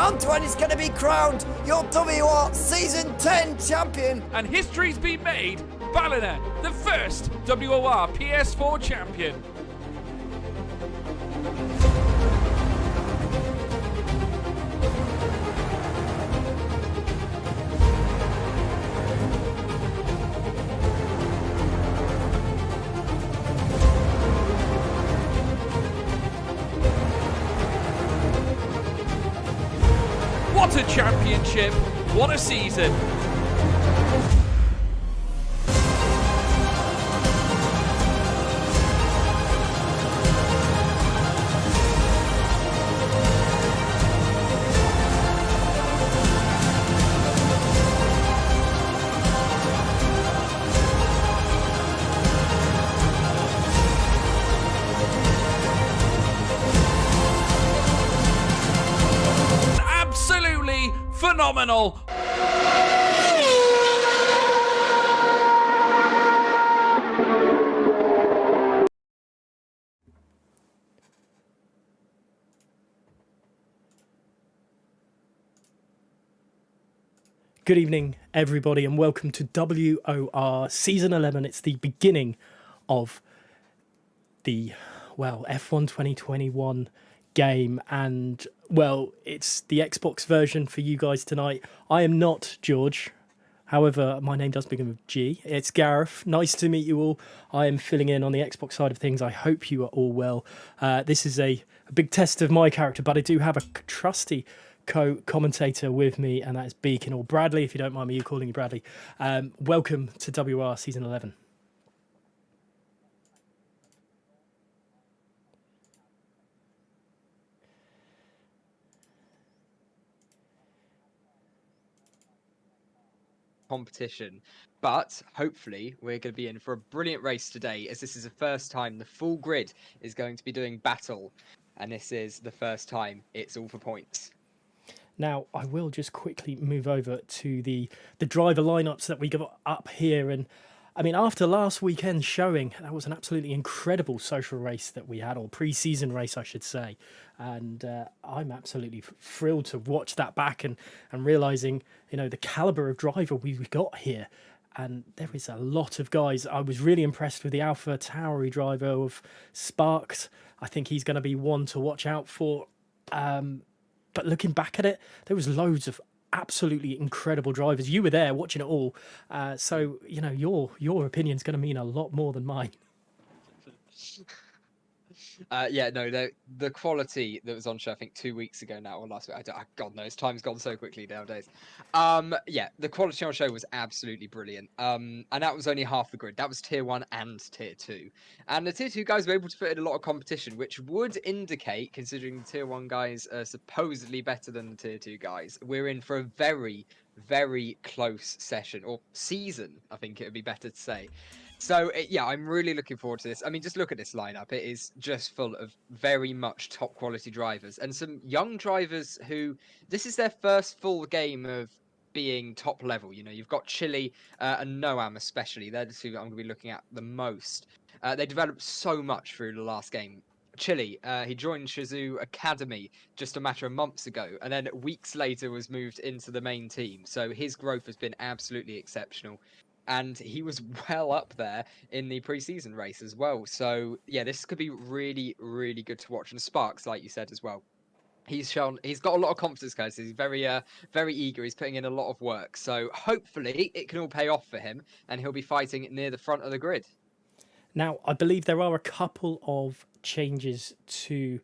Antoine is going to be crowned your WOR Season 10 champion. And history's been made. Ballina, the first WOR PS4 champion. What a championship! What a season! Absolutely phenomenal! Good evening, everybody, and welcome to WOR Season 11. It's the beginning of the, F1 2021 game, and, it's the Xbox version for you guys tonight. I am not George. However, my name does begin with G. It's Gareth. Nice to meet you all. I am filling in on the Xbox side of things. I hope you are all well. This is a big test of my character, but I do have a trusty co-commentator with me, and that is Beacon, or Bradley, if you don't mind me calling you Bradley. Welcome to WR Season 11. Competition, but hopefully we're going to be in for a brilliant race today, as this is the first time the full grid is going to be doing battle, and this is the first time it's all for points. Now, I will just quickly move over to the driver lineups that we got up here. And I mean, after last weekend's showing, that was an absolutely incredible social race that we had, or pre-season race, I should say. And I'm absolutely thrilled to watch that back and realising, the calibre of driver we've got here. And there is a lot of guys. I was really impressed with the Alpha Tauri driver of Sparks. I think he's going to be one to watch out for. But looking back at it, there was loads of absolutely incredible drivers. You were there watching it all. So, your opinion's going to mean a lot more than mine. The quality that was on show, I think 2 weeks ago now, or last week, God knows, time's gone so quickly nowadays. The quality on show was absolutely brilliant. And that was only half the grid. That was tier 1 and tier 2. And the tier 2 guys were able to put in a lot of competition, which would indicate, considering the tier 1 guys are supposedly better than the tier 2 guys, we're in for a very, very close session, or season, I think it would be better to say. So, I'm really looking forward to this. I mean, just look at this lineup. It is just full of very much top quality drivers and some young drivers who, this is their first full game of being top level. You've got Chile and Noam especially. They're the two that I'm going to be looking at the most. They developed so much through the last game. Chile, he joined Shazoo Academy just a matter of months ago, and then weeks later was moved into the main team. So his growth has been absolutely exceptional. And he was well up there in the pre-season race as well. So, this could be really, really good to watch. And Sparks, like you said as well, he's got a lot of confidence, guys. He's very, very eager. He's putting in a lot of work. So hopefully it can all pay off for him, and he'll be fighting near the front of the grid. Now, I believe there are a couple of changes to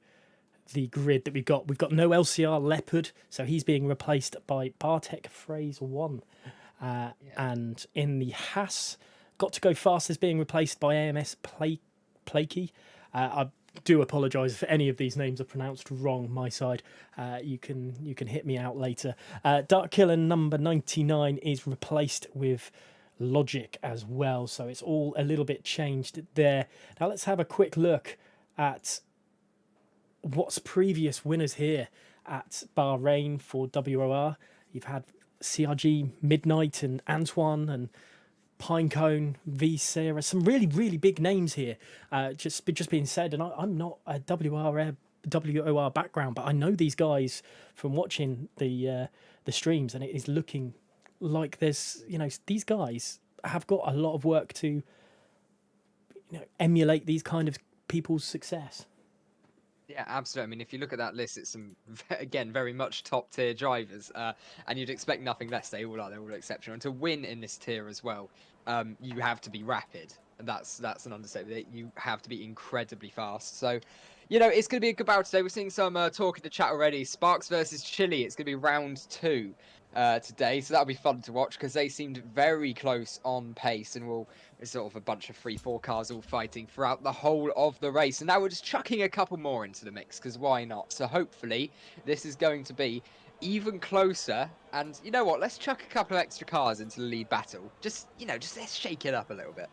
the grid that we've got. We've got no LCR Leopard, so he's being replaced by Bartek Phrase 1. And in the Haas, Got to Go Fast is being replaced by AMS Plakey. I do apologise if any of these names are pronounced wrong, my side. You can hit me out later. Dark Killer number 99 is replaced with Logic as well, so it's all a little bit changed there. Now let's have a quick look at what's previous winners here at Bahrain for WOR. You've had CRG Midnight and Antoine and Pinecone, V Sarah, some really, really big names here. Just being said, and I'm not a WR WOR background, but I know these guys from watching the streams, and it is looking like there's, these guys have got a lot of work to, emulate these kind of people's success. Yeah, absolutely. I mean, if you look at that list, it's some, again, very much top tier drivers, and you'd expect nothing less. They all are. They're all exceptional. And to win in this tier as well, you have to be rapid. And that's an understatement. You have to be incredibly fast. So, it's going to be a good battle today. We're seeing some talk in the chat already. Sparks versus Chile. It's going to be round 2 today. So that'll be fun to watch because they seemed very close on pace, and it's sort of a bunch of 3-4 cars all fighting throughout the whole of the race. And now we're just chucking a couple more into the mix because why not? So hopefully this is going to be even closer. And you know what? Let's chuck a couple of extra cars into the lead battle. Just let's shake it up a little bit.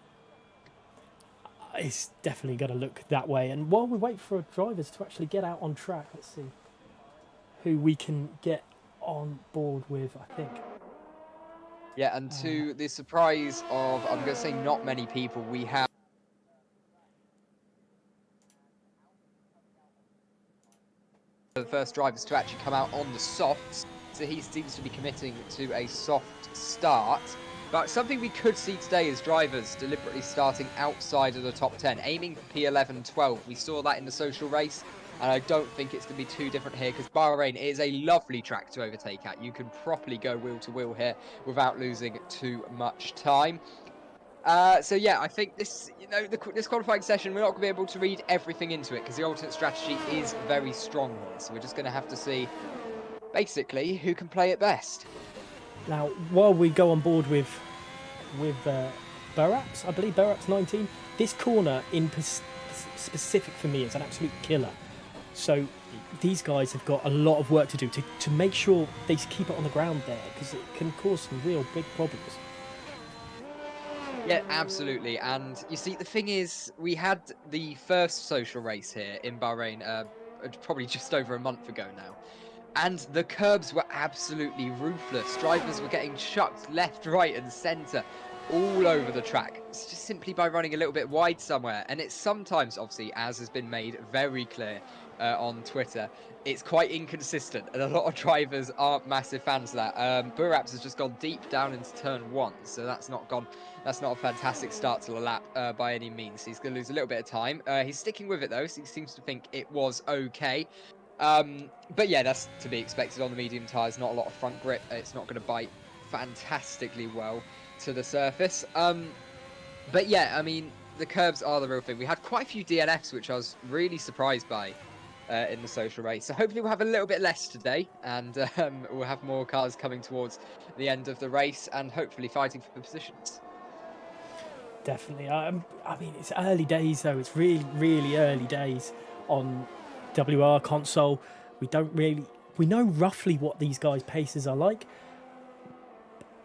It's definitely going to look that way. And while we wait for drivers to actually get out on track, let's see who we can get on board with, I think. Yeah, and to the surprise of, I'm going to say not many people, we have the first drivers to actually come out on the softs. So he seems to be committing to a soft start. But something we could see today is drivers deliberately starting outside of the top 10, aiming for P11, 12. We saw that in the social race, and I don't think it's going to be too different here because Bahrain is a lovely track to overtake at. You can properly go wheel to wheel here without losing too much time. So yeah, I think this, this qualifying session, we're not going to be able to read everything into it because the alternate strategy is very strong here. So we're just going to have to see, basically, who can play it best. Now, while we go on board with Baraps, I believe Baraps 19, this corner in specific for me is an absolute killer. So these guys have got a lot of work to do to make sure they keep it on the ground there because it can cause some real big problems. Yeah, absolutely. And you see, the thing is, we had the first social race here in Bahrain probably just over a month ago now. And the curbs were absolutely ruthless. Drivers were getting chucked left, right and centre all over the track. It's just simply by running a little bit wide somewhere. And it's sometimes, obviously, as has been made very clear on Twitter, it's quite inconsistent. And a lot of drivers aren't massive fans of that. Buraps has just gone deep down into turn 1. So that's not a fantastic start to the lap by any means. He's going to lose a little bit of time. He's sticking with it, though. So he seems to think it was okay. But yeah, that's to be expected on the medium tyres. Not a lot of front grip. It's not going to bite fantastically well to the surface. But yeah, I mean, the curbs are the real thing. We had quite a few DNFs, which I was really surprised by in the social race. So hopefully we'll have a little bit less today, and we'll have more cars coming towards the end of the race and hopefully fighting for positions. Definitely. I mean, it's early days, though. It's really, really early days on WR console. We know roughly what these guys' paces are like.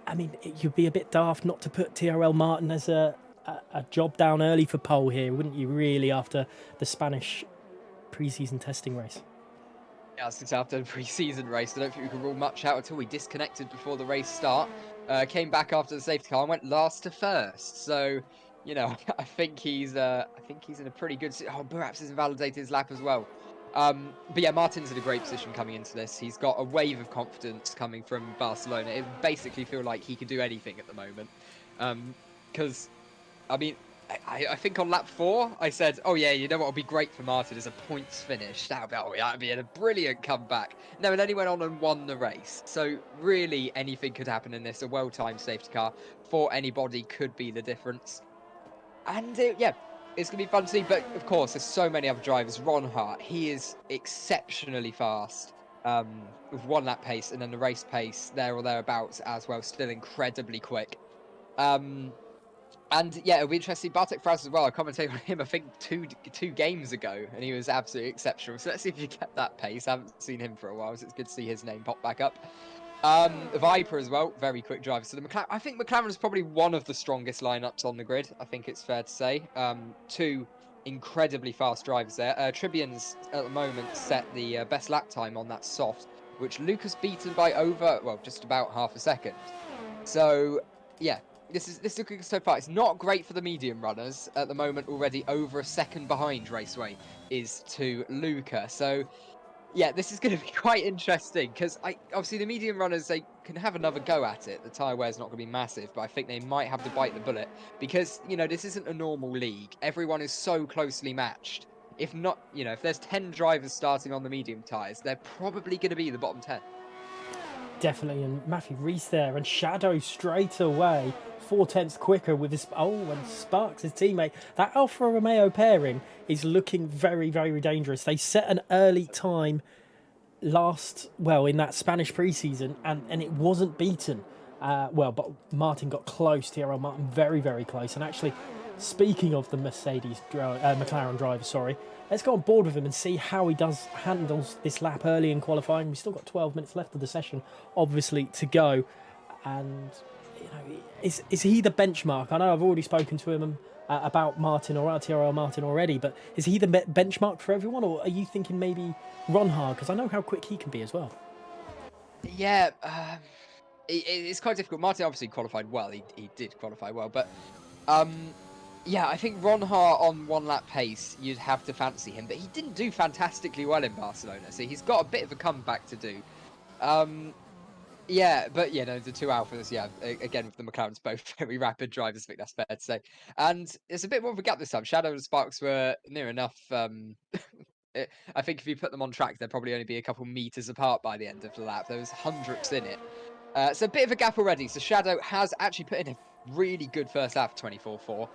I mean, you'd be a bit daft not to put TRL Martin as a job down early for pole here, wouldn't you, really, after the Spanish pre-season testing race? Yeah, since after the pre-season race, I don't think we can rule much out until we disconnected before the race start. Came back after the safety car and went last to first. So, I think he's in a pretty good. Perhaps he's invalidated his lap as well. But yeah, Martin's in a great position coming into this. He's got a wave of confidence coming from Barcelona. It basically feel like he can do anything at the moment. Because, I mean, I think on lap 4, I said, oh yeah, what would be great for Martin is a points finish. That'd be a brilliant comeback. No, and then he went on and won the race. So really, anything could happen in this. A well-timed safety car for anybody could be the difference. And yeah, it's going to be fun to see. But of course, there's so many other drivers. Ron Hart, he is exceptionally fast with 1 lap pace, and then the race pace there or thereabouts as well, still incredibly quick. And yeah, it'll be interesting. Bartek Fraz as well. I commentated on him, I think, two games ago, and he was absolutely exceptional. So let's see if he kept that pace. I haven't seen him for a while, so it's good to see his name pop back up. Viper as well, very quick driver. So I think McLaren is probably one of the strongest lineups on the grid. I think it's fair to say. 2 incredibly fast drivers there. Tribian's at the moment set the best lap time on that soft, which Lucas beaten by just about half a second. So yeah. this is looking good so far. It's not great for the medium runners at the moment. Already over a second behind Raceway is to Luca. So yeah, this is going to be quite interesting because obviously the medium runners, they can have another go at it. The tyre wear is not going to be massive, but I think they might have to bite the bullet because, you know, this isn't a normal league. Everyone is so closely matched. If not, you know, if there's 10 drivers starting on the medium tyres, they're probably going to be the bottom 10. Definitely, and Matthew Reese there, and Shadow straight away, 4/10 quicker with his, and Sparks, his teammate. That Alfa Romeo pairing is looking very, very dangerous. They set an early time in that Spanish preseason, and it wasn't beaten. But Martin got close, Thierry Martin, very, very close. And actually, speaking of the McLaren driver, sorry, let's go on board with him and see how he handles this lap early in qualifying. We've still got 12 minutes left of the session, obviously, to go. And you know, is he the benchmark? I know I've already spoken to him about Martin or Thierry Martin already, but is he the benchmark for everyone, or are you thinking maybe Ronhard? Because I know how quick he can be as well. Yeah, it's quite difficult. Martin obviously qualified well. He did qualify well, but yeah, I think Ronhard on one lap pace, you'd have to fancy him, but he didn't do fantastically well in Barcelona, so he's got a bit of a comeback to do. Yeah, but yeah, no, the two Alphas, yeah, again with the McLarens, both very rapid drivers, I think that's fair to say. And it's a bit more of a gap this time. Shadow and Sparks were near enough. I think if you put them on track, they'd probably only be a couple meters apart by the end of the lap. There was hundreds in it. So a bit of a gap already. So Shadow has actually put in a really good first lap for 24.4.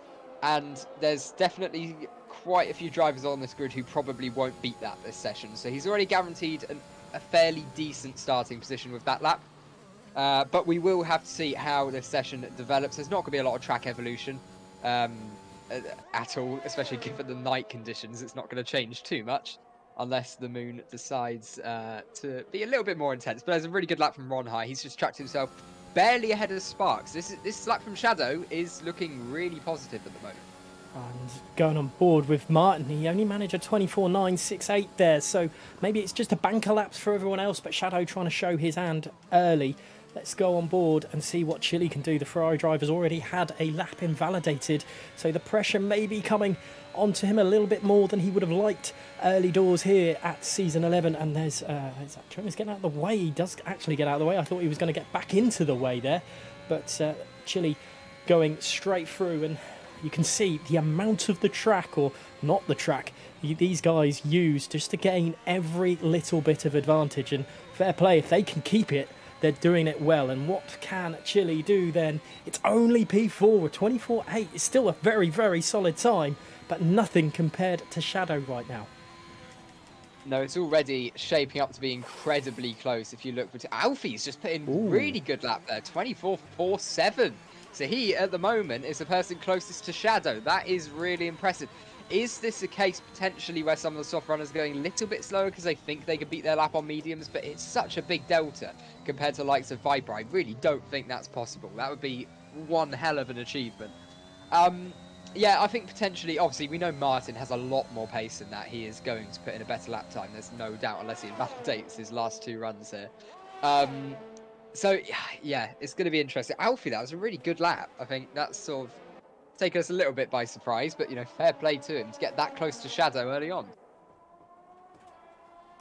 And there's definitely quite a few drivers on this grid who probably won't beat that this session. So he's already guaranteed a fairly decent starting position with that lap. But we will have to see how this session develops. There's not going to be a lot of track evolution at all, especially given the night conditions. It's not going to change too much unless the moon decides to be a little bit more intense. But there's a really good lap from Ron High. He's just tracked himself barely ahead of Sparks. This lap from Shadow is looking really positive at the moment. And going on board with Martin, he only managed a 24.968 there, so maybe it's just a banker lapse for everyone else, but Shadow trying to show his hand early. Let's go on board and see what Chile can do. The Ferrari driver's already had a lap invalidated, so the pressure may be coming onto him a little bit more than he would have liked early doors here at Season 11. And there's Jonas getting out of the way. He does actually get out of the way. I thought he was going to get back into the way there, but Chile going straight through, and you can see the amount of the track, or not the track, these guys use just to gain every little bit of advantage. And fair play, if they can keep it, they're doing it well. And what can Chile do then? It's only P4. 24.8 is still a very, very solid time, but nothing compared to Shadow right now. No, it's already shaping up to be incredibly close. If you look for Alfie's just put in really good lap there, 24.47. So he, at the moment, is the person closest to Shadow. That is really impressive. Is this a case potentially where some of the soft runners are going a little bit slower because they think they could beat their lap on mediums? But it's such a big delta compared to the likes of Viper. I really don't think that's possible. That would be one hell of an achievement. Yeah, I think potentially, obviously, we know Martin has a lot more pace than that. He is going to put in a better lap time. There's no doubt, unless he invalidates his last two runs here. So, yeah, it's going to be interesting. Alfie, that was a really good lap. I think that's sort of taken us a little bit by surprise, but, you know, fair play to him to get that close to Shadow early on.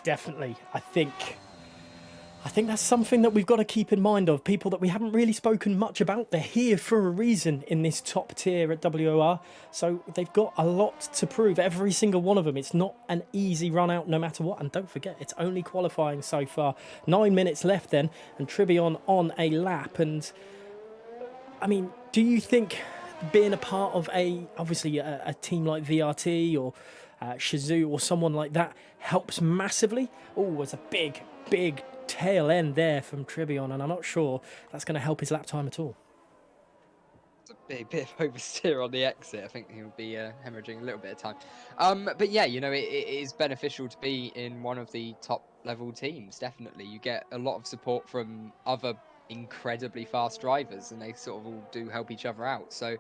Definitely. I think that's something that we've got to keep in mind of. People that we haven't really spoken much about, they're here for a reason in this top tier at WOR. So they've got a lot to prove, every single one of them. It's not an easy run out no matter what. And don't forget, it's only qualifying so far. 9 minutes left then, and Tribion on a lap. And I mean, do you think being a part of obviously a team like VRT or Shazoo or someone like that helps massively? Oh, it's a big tail end there from Tribion, and I'm not sure that's going to help his lap time at all. It's a big bit of oversteer on the exit. I think he'll be hemorrhaging a little bit of time. But yeah, you know, it is beneficial to be in one of the top level teams. Definitely, you get a lot of support from other incredibly fast drivers, and they sort of all do help each other out. So,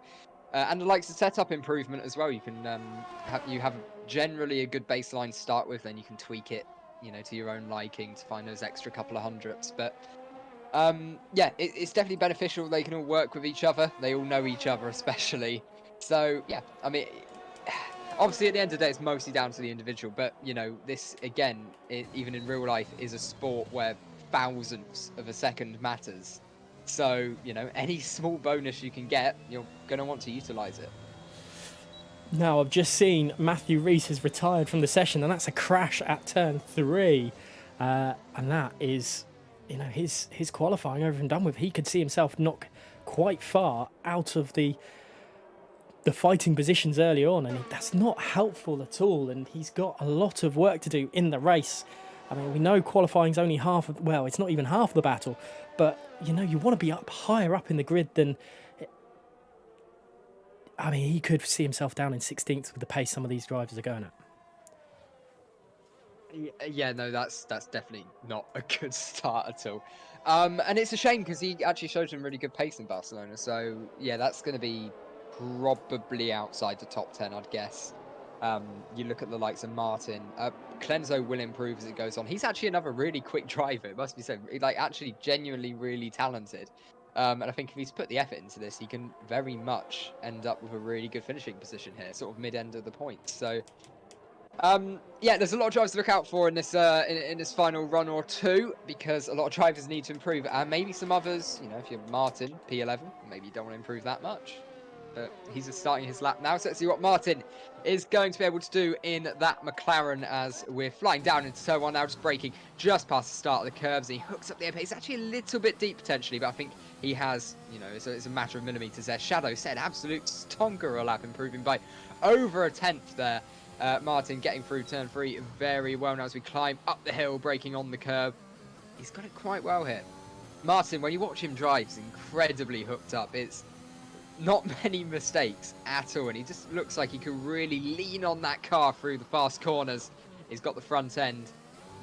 and the likes of setup improvement as well. You can have generally a good baseline to start with, then you can tweak it, you know, to your own liking to find those extra couple of hundredths. But Yeah, it's definitely beneficial. They can all work with each other. They all know each other, especially. So yeah, I mean, obviously at the end of the day, it's mostly down to the individual. But you know, this again, even in real life, is a sport where thousandths of a second matters. So you know, any small bonus you can get, you're gonna want to utilize it. Now, I've just seen Matthew Rees has retired from the session, and that's a crash at turn 3. And that is, you know, his qualifying over and done with. He could see himself knock quite far out of the fighting positions early on, and that's not helpful at all. And he's got a lot of work to do in the race. I mean, we know qualifying's only half of, well, it's not even half of the battle, but you know, you want to be up higher up in the grid than. I mean, he could see himself down in 16th with the pace some of these drivers are going at. Yeah, no, that's definitely not a good start at all. And it's a shame because he actually showed some really good pace in Barcelona. So yeah, that's going to be probably outside the top 10, I'd guess. You look at the likes of Martin. Clenzo will improve as it goes on. He's actually another really quick driver. It must be said, like actually genuinely really talented. And I think if he's put the effort into this, he can very much end up with a really good finishing position here, sort of mid-end of the points. So, yeah, there's a lot of drivers to look out for in this in this final run or two, because a lot of drivers need to improve, and maybe some others, you know, if you're Martin, P11, maybe you don't want to improve that much. But he's just starting his lap now, so let's see what Martin is going to be able to do in that McLaren as we're flying down into turn 1 now, just braking just past the start of the curves. He hooks up the air. It's actually a little bit deep potentially, but I think he has, you know, it's a matter of millimetres there. Shadow said absolute stonker a lap, improving by over a tenth there. Martin getting through turn 3 very well now as we climb up the hill, braking on the curb. He's got it quite well here. Martin, when you watch him drive, he's incredibly hooked up. It's not many mistakes at all, and he just looks like he can really lean on that car through the fast corners. He's got the front end.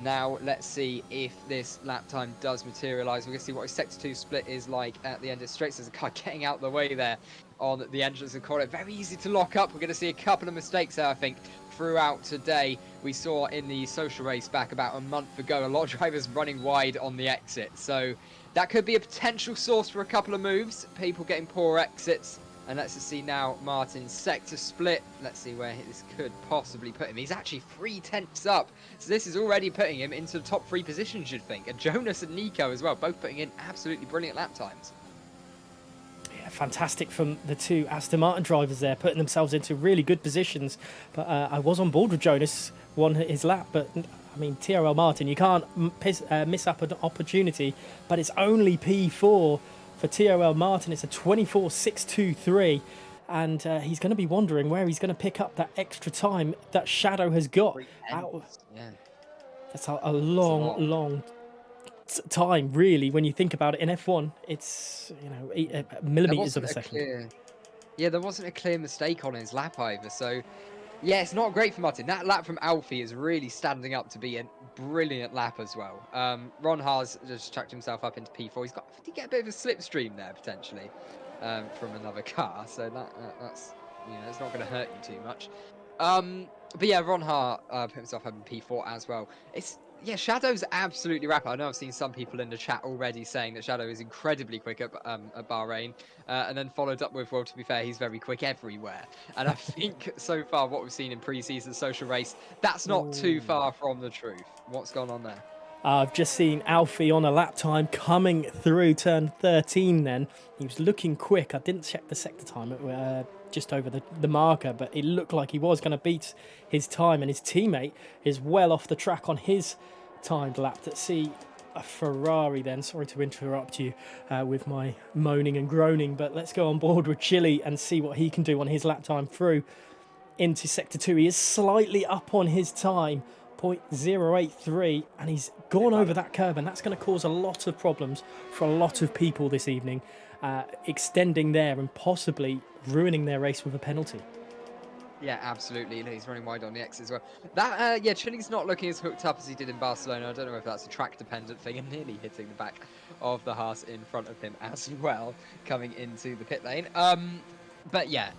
Now let's see if this lap time does materialise. We're going to see what his sector 2 split is like at the end of the straight. So there's a car getting out the way there on the entrance of the corner. Very easy to lock up. We're going to see a couple of mistakes there, I think, throughout today. We saw in the social race back about a month ago, a lot of drivers running wide on the exit. So that could be a potential source for a couple of moves. People getting poor exits. And let's just see now Martin's sector split. Let's see where this could possibly put him. He's actually 3/10 up. So this is already putting him into the top 3 positions, you'd think. And Jonas and Nico as well, both putting in absolutely brilliant lap times. Yeah, fantastic from the two Aston Martin drivers there, putting themselves into really good positions. But I was on board with Jonas, won his lap, but I mean, TRL Martin, you can't miss up an opportunity, but it's only P4 for TRL Martin. It's a 24.623, and he's going to be wondering where he's going to pick up that extra time that Shadow has got. Yeah. That's a long time, really, when you think about it. In F1, it's, you know, millimetres of a second. There wasn't a clear mistake on his lap either, so yeah, it's not great for Martin. That lap from Alfie is really standing up to be a brilliant lap as well. Ron Haas just chucked himself up into P4. Did he get a bit of a slipstream there potentially from another car? So that's, you know, it's not going to hurt you too much. But yeah, Ron Haas put himself up in P4 as well. Shadow's absolutely rapid. I know I've seen some people in the chat already saying that Shadow is incredibly quick at Bahrain, and then followed up with, well, to be fair, he's very quick everywhere. And I think so far what we've seen in pre-season social race, that's not too far from the truth. What's gone on there? I've just seen Alfie on a lap time coming through turn 13 then. He was looking quick. I didn't check the sector time. Just over the marker, but it looked like he was going to beat his time, and his teammate is well off the track on his timed lap. Let's see a Ferrari then. Sorry to interrupt you with my moaning and groaning, but let's go on board with Chile and see what he can do on his lap time through into sector 2. He is slightly up on his time, 0.083, and he's gone over that curb, and that's going to cause a lot of problems for a lot of people this evening, extending there and possibly ruining their race with a penalty. Yeah, absolutely. You know, he's running wide on the X as well. Chile's not looking as hooked up as he did in Barcelona. I don't know if that's a track-dependent thing, and nearly hitting the back of the Haas in front of him as well, coming into the pit lane. But yeah,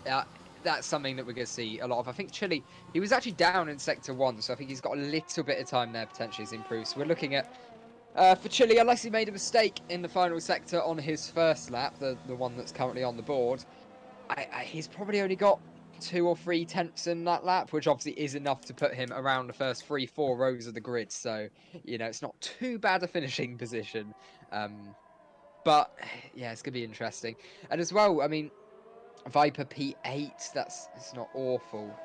that's something that we're going to see a lot of. I think Chile, he was actually down in sector 1, so I think he's got a little bit of time there potentially to improve. So we're looking at For Chile, unless he made a mistake in the final sector on his first lap, the one that's currently on the board, he's probably only got 2 or 3 tenths in that lap, which obviously is enough to put him around the first 3-4 rows of the grid. So, it's not too bad a finishing position. But yeah, it's gonna be interesting. And as well, I mean, Viper P8, it's not awful.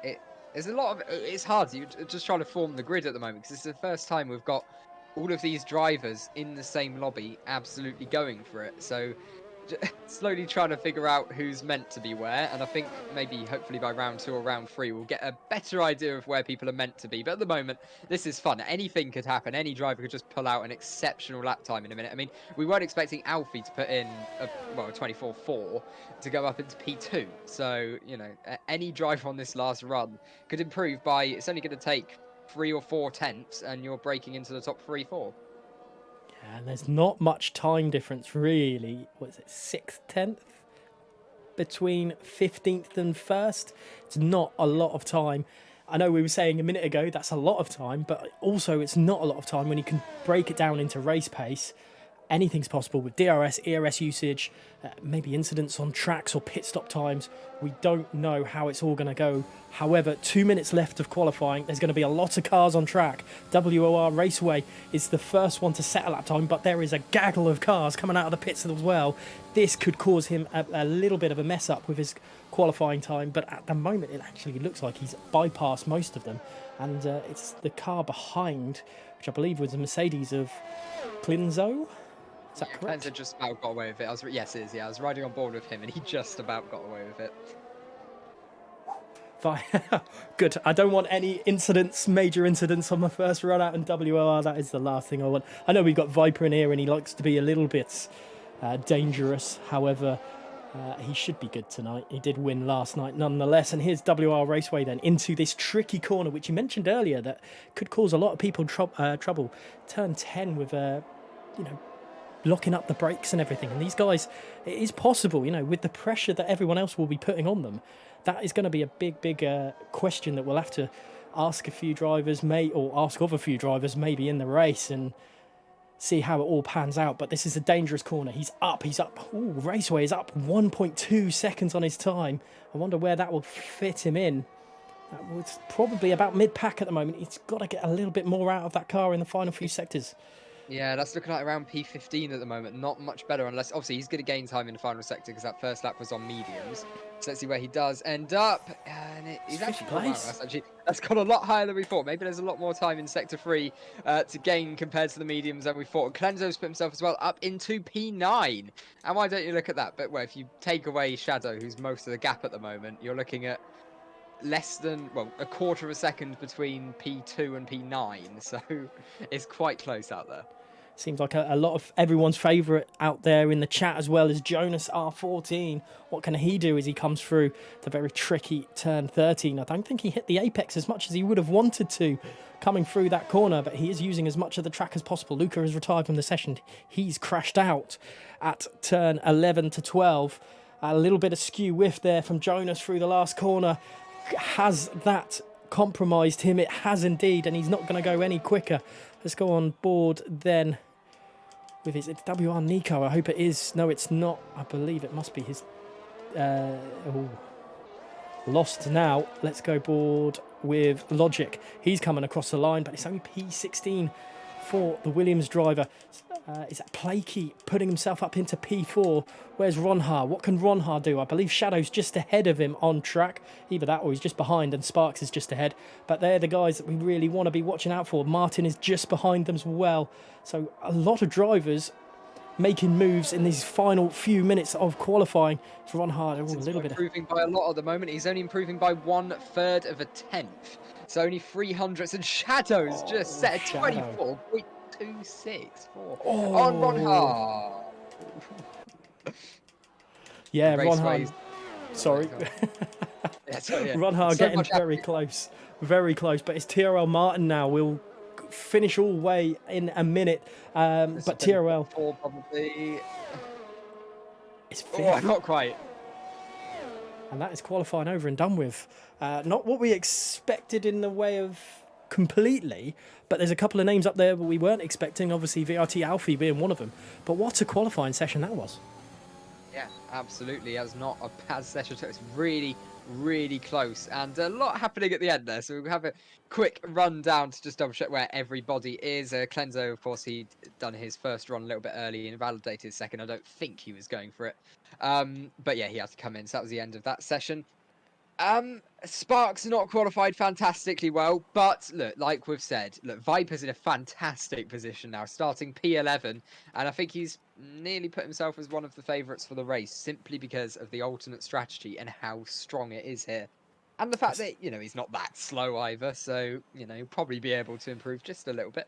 There's a lot of it's hard. You're just trying to form the grid at the moment because it's the first time we've got all of these drivers in the same lobby absolutely going for it. So slowly trying to figure out who's meant to be where, and I think maybe hopefully by round 2 or round 3 we'll get a better idea of where people are meant to be. But at the moment, this is fun. Anything could happen. Any driver could just pull out an exceptional lap time in a minute. I mean, we weren't expecting Alfie to put in a 24.4 to go up into P2. So any driver on this last run could improve by, it's only going to take 3 or 4 tenths, and you're breaking into the top 3-4. And there's not much time difference, really. What is it, 6th, 10th? Between 15th and 1st? It's not a lot of time. I know we were saying a minute ago that's a lot of time, but also it's not a lot of time when you can break it down into race pace. Anything's possible with DRS, ERS usage, maybe incidents on tracks or pit stop times. We don't know how it's all going to go. However, 2 minutes left of qualifying. There's going to be a lot of cars on track. WOR Raceway is the first one to set a lap time, but there is a gaggle of cars coming out of the pits as well. This could cause him a little bit of a mess up with his qualifying time, but at the moment it actually looks like he's bypassed most of them. And it's the car behind, which I believe was a Mercedes of Clinzo. Is that correct? Cleanser just about got away with it. Yes, it is. Yeah, I was riding on board with him, and he just about got away with it. Fine. Good. I don't want any major incidents on my first run out in WOR. That is the last thing I want. I know we've got Viper in here, and he likes to be a little bit dangerous. However, he should be good tonight. He did win last night nonetheless. And here's WR Raceway then into this tricky corner, which you mentioned earlier that could cause a lot of people trouble. Turn 10 with locking up the brakes and everything. And these guys, it is possible, with the pressure that everyone else will be putting on them, that is going to be a big question that we'll have to ask a few drivers, or ask of a few drivers maybe in the race and see how it all pans out. But this is a dangerous corner. He's up. Ooh, Raceway is up 1.2 seconds on his time. I wonder where that will fit him in. That was probably about mid-pack at the moment. He's got to get a little bit more out of that car in the final few sectors. Yeah, that's looking like around P15 at the moment. Not much better, unless obviously he's going to gain time in the final sector because that first lap was on mediums. So let's see where he does end up. And he's actually, that's gone a lot higher than we thought. Maybe there's a lot more time in sector 3 to gain compared to the mediums than we thought. Clenzo's put himself as well up into P9. And why don't you look at that? But if you take away Shadow, who's most of the gap at the moment, you're looking at less than a quarter of a second between P2 and P9. So it's quite close out there. Seems like a lot of everyone's favourite out there in the chat, as well as Jonas R14. What can he do as he comes through the very tricky turn 13? I don't think he hit the apex as much as he would have wanted to coming through that corner, but he is using as much of the track as possible. Luca has retired from the session. He's crashed out at turn 11 to 12. A little bit of skew whiff there from Jonas through the last corner. Has that compromised him? It has indeed, and he's not going to go any quicker. Let's go on board then with his WR Nico. I hope it is. No, it's not. I believe it must be his. Lost now. Let's go board with Logic. He's coming across the line, but it's only P16 for the Williams driver. Is that Plakey putting himself up into P4? Where's Ronhar? What can Ronhar do? I believe Shadow's just ahead of him on track. Either that or he's just behind and Sparks is just ahead. But they're the guys that we really want to be watching out for. Martin is just behind them as well. So a lot of drivers making moves in these final few minutes of qualifying. For Ronhar, a little bit improving by a lot at the moment. He's only improving by 1/3 of a tenth. So only 300ths, and Shadow's just set a 24.264 on Ronhar. Yeah, Ronhar. Sorry. Ronhar getting very close. Very close. But it's TRL Martin now. We'll finish all way in a minute. But TRL. Probably. It's fifth. Not quite. And that is qualifying over and done with. Not what we expected in the way of completely, but there's a couple of names up there that we weren't expecting, obviously VRT Alfie being one of them. But what a qualifying session that was. Yeah, absolutely. It was not a bad session. It's really, really close, and a lot happening at the end there. So we'll have a quick rundown to just double check where everybody is. Clenzo, of course, he'd done his first run a little bit early and invalidated his second. I don't think he was going for it. But yeah, he had to come in. So that was the end of that session. Sparks not qualified fantastically well, but look, like we've said, look, Viper's in a fantastic position now, starting P11, and I think he's nearly put himself as one of the favourites for the race, simply because of the alternate strategy and how strong it is here. And the fact that, you know, he's not that slow either, so, you know, he'll probably be able to improve just a little bit.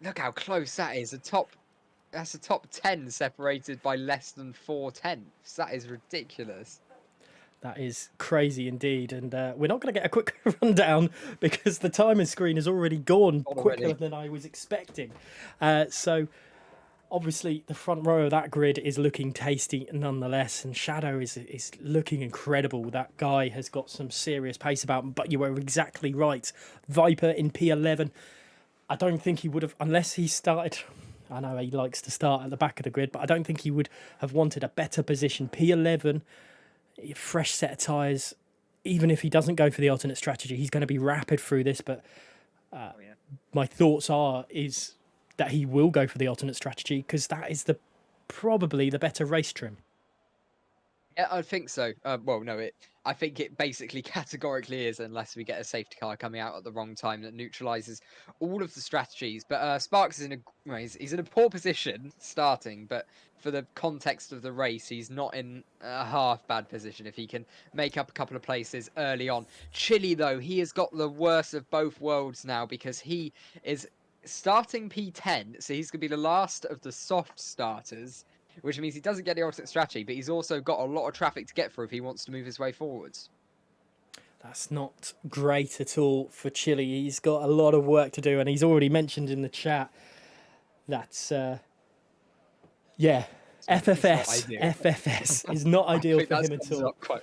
Look how close that is. That's a top 10 separated by less than 4/10. That is ridiculous. That is crazy indeed, and we're not going to get a quick rundown because the timing screen has already gone quicker than I was expecting. So obviously the front row of that grid is looking tasty nonetheless, and Shadow is looking incredible. That guy has got some serious pace about him, but you were exactly right. Viper in P11, I don't think he would have, unless he started... I know he likes to start at the back of the grid, but I don't think he would have wanted a better position. P11... fresh set of tyres. Even if he doesn't go for the alternate strategy, he's going to be rapid through this, but my thoughts is that he will go for the alternate strategy because that is probably the better race trim. Yeah, I think so. Well, no, I think it basically categorically is, unless we get a safety car coming out at the wrong time that neutralises all of the strategies. But Sparks is he's in a poor position starting, but for the context of the race, he's not in a half bad position if he can make up a couple of places early on. Chile, though, he has got the worst of both worlds now because he is starting P10, so he's going to be the last of the soft starters, which means he doesn't get the alternate strategy, but he's also got a lot of traffic to get through if he wants to move his way forwards. That's not great at all for Chile. He's got a lot of work to do, and he's already mentioned in the chat that, FFS is not ideal for him at all. Up quite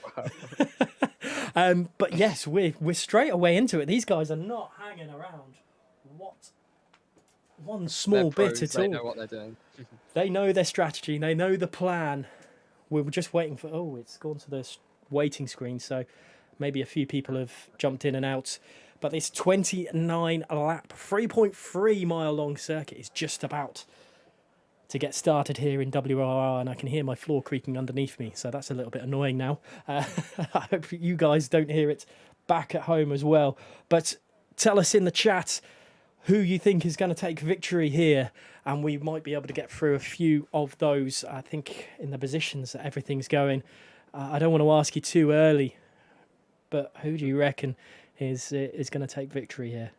well. But yes, we're straight away into it. These guys are not hanging around. What? One small bit at all. They know what they're doing. They know their strategy. They know the plan. We were just waiting for... Oh, it's gone to the waiting screen, so maybe a few people have jumped in and out. But this 29-lap, 3.3-mile-long circuit is just about to get started here in WOR, and I can hear my floor creaking underneath me, so that's a little bit annoying now. I hope you guys don't hear it back at home as well. But tell us in the chat who you think is going to take victory here, and we might be able to get through a few of those. I think in the positions that everything's going, I don't want to ask you too early, but who do you reckon is going to take victory here?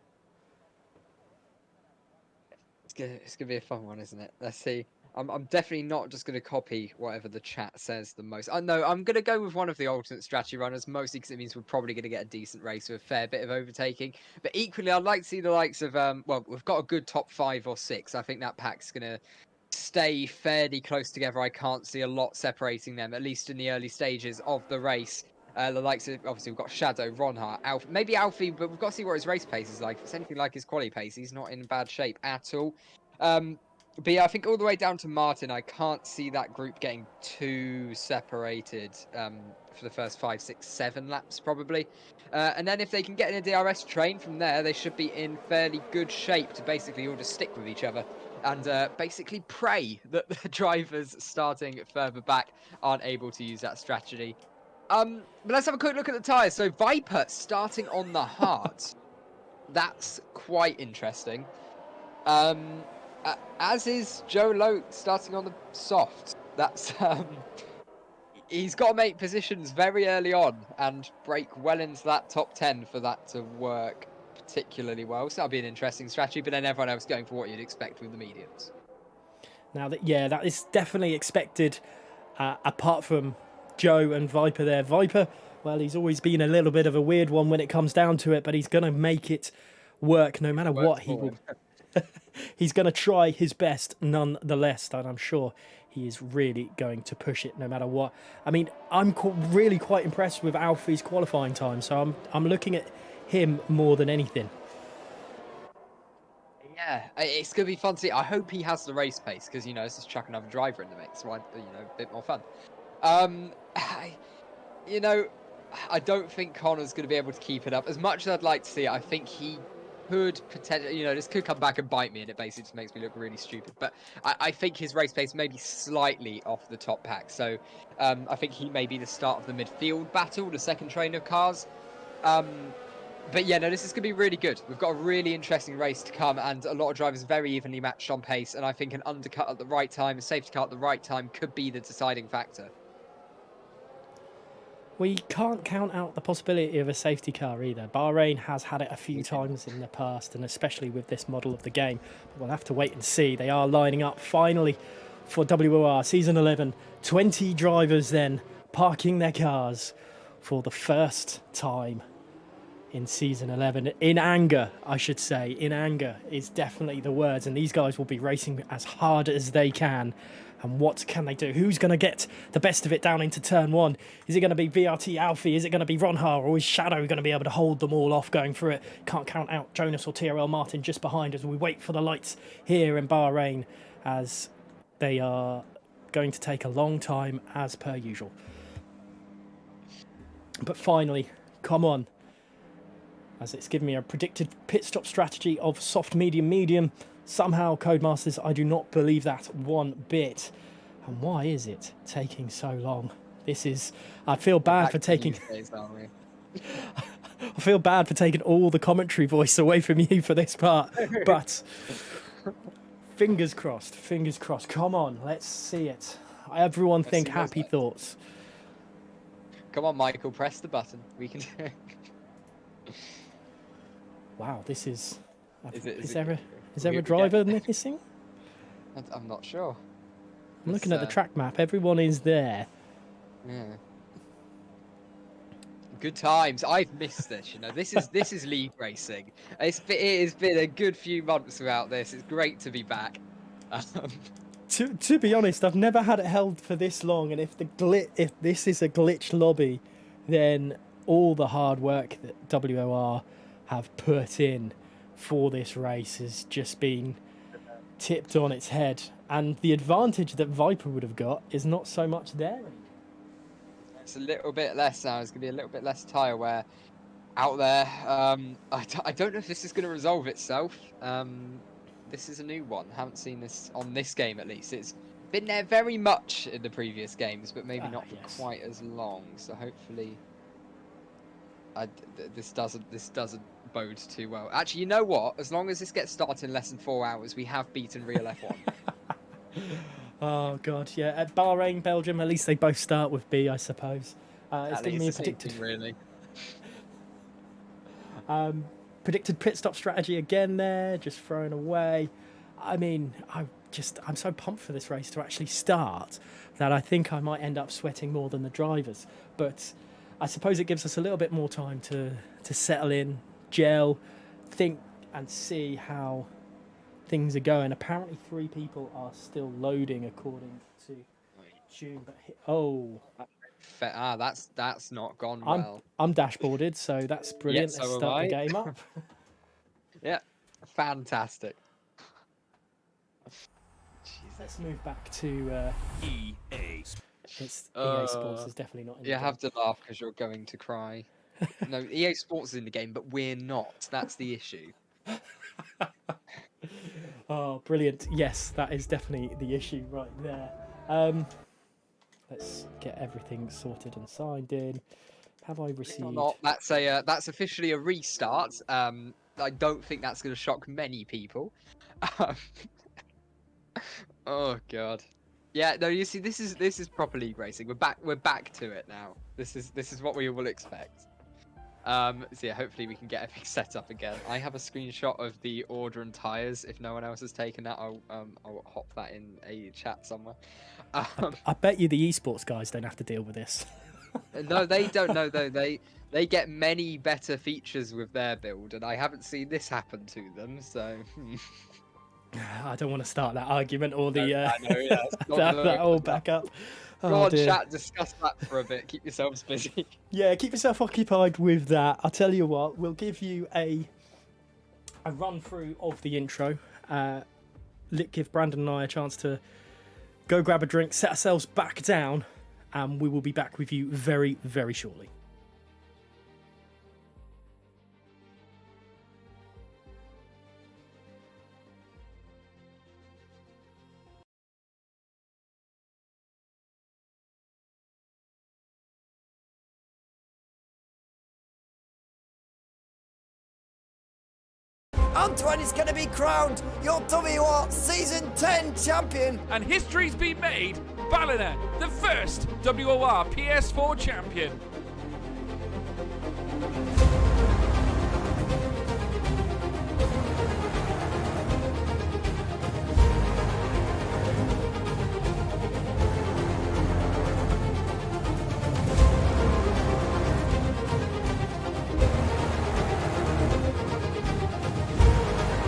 It's gonna be a fun one, isn't it? Let's see. I'm definitely not just going to copy whatever the chat says the most. No, I'm going to go with one of the alternate strategy runners, mostly because it means we're probably going to get a decent race with a fair bit of overtaking. But equally, I'd like to see the likes of, well, we've got a good top 5 or 6. I think that pack's going to stay fairly close together. I can't see a lot separating them, at least in the early stages of the race. The likes of, obviously, we've got Shadow, Ronhart, Alfie, maybe Alfie, but we've got to see what his race pace is like. If it's anything like his quali pace, he's not in bad shape at all. But yeah, I think all the way down to Martin, I can't see that group getting too separated for the first 5, 6, 7 laps, probably. And then if they can get in a DRS train from there, they should be in fairly good shape to basically all just stick with each other and basically pray that the drivers starting further back aren't able to use that strategy. But let's have a quick look at the tyres. So Viper starting on the hards. That's quite interesting. As is Joe Lowe starting on the soft. That's he's got to make positions very early on and break well into that top 10 for that to work particularly well. So that'll be an interesting strategy. But then everyone else going for what you'd expect with the mediums. Now that is definitely expected. Apart from Joe and Viper there. Viper, well, he's always been a little bit of a weird one when it comes down to it, but he's going to make it work no matter what he will. He's going to try his best nonetheless, and I'm sure he is really going to push it no matter what. I mean, I'm really quite impressed with Alfie's qualifying time, so I'm looking at him more than anything. Yeah, it's gonna be fun to see. I hope he has the race pace because let's just chuck another driver in the mix. Why, a bit more fun. I, you know, I don't think Connor's going to be able to keep it up. As much as I'd like to see it, I think he could potentially, this could come back and bite me, and it basically just makes me look really stupid. But I think his race pace may be slightly off the top pack. So I think he may be the start of the midfield battle, the second train of cars. But yeah, no, this is going to be really good. We've got a really interesting race to come, and a lot of drivers very evenly matched on pace. And I think an undercut at the right time, a safety car at the right time could be the deciding factor. We can't count out the possibility of a safety car either. Bahrain has had it a few times in the past, and especially with this model of the game. But we'll have to wait and see. They are lining up finally for WOR Season 11. 20 drivers then parking their cars for the first time in Season 11. In anger, I should say. In anger is definitely the words. And these guys will be racing as hard as they can. And what can they do? Who's going to get the best of it down into turn one? Is it going to be VRT Alfie? Is it going to be Ronhar? Or is Shadow going to be able to hold them all off going through it? Can't count out Jonas or TRL Martin just behind as we wait for the lights here in Bahrain, as they are going to take a long time as per usual. But finally, come on. As it's given me a predicted pit stop strategy of soft, medium, medium. Somehow, Codemasters, I do not believe that one bit. And why is it taking so long? I feel bad for taking... I feel bad for taking all the commentary voice away from you for this part. But fingers crossed, fingers crossed. Come on, let's see it. Everyone think happy thoughts. Come on, Michael, press the button. We can do it. Wow, this is... Is Is there a driver missing? I'm not sure. I'm looking at the track map. Everyone is there. Yeah. Good times. I've missed this. This is league racing. It has been a good few months without this. It's great to be back. To be honest, I've never had it held for this long. And if this is a glitch lobby, then all the hard work that WOR have put in for this race has just been tipped on its head, and the advantage that Viper would have got is not so much there. It's a little bit less now. It's going to be a little bit less tyre wear out there. I don't know if this is going to resolve itself. This is a new one. Haven't seen this on this game, at least. It's been there very much in the previous games, but maybe not for quite as long. So hopefully this doesn't bode too well. Actually, you know what? As long as this gets started in less than 4 hours, we have beaten real F1. Oh god, yeah. At Bahrain, Belgium, at least they both start with B, I suppose. It's giving me a predicted, really. predicted pit stop strategy again there, just thrown away. I mean, I'm so pumped for this race to actually start that I think I might end up sweating more than the drivers. But I suppose it gives us a little bit more time to settle in, gel, think and see how things are going. Apparently 3 people are still loading according to June, but that's not gone well. I'm dashboarded, so that's brilliant. Yeah, Let's so start the game up. Yeah, fantastic. Let's move back to EA. it's EA Sports is definitely not in the You game. have to laugh because you're going to cry. No, EA Sports is in the game, but we're not. That's the issue. Oh, brilliant. Yes, that is definitely the issue right there. Let's get everything sorted and signed in. Have I received... Or not, that's officially a restart. I don't think that's going to shock many people. Oh god. Yeah, no, you see, this is proper league racing. We're back to it now. This is what we will expect. So yeah, hopefully we can get everything set up again. I have a screenshot of the order and tires. If no one else has taken that, I'll hop that in a chat somewhere. I bet you the esports guys don't have to deal with this. No, they don't know though. They get many better features with their build, and I haven't seen this happen to them. So I don't want to start that argument or the that all back up. Go on, chat, discuss that for a bit. Keep yourselves busy. Yeah, keep yourself occupied with that. I'll tell you what, we'll give you a run through of the intro give Brandon and I a chance to go grab a drink, set ourselves back down, and we will be back with you very, very shortly. Antoine is going to be crowned your WOR Season 10 champion. And history's been made. Ballina, the first WOR PS4 champion.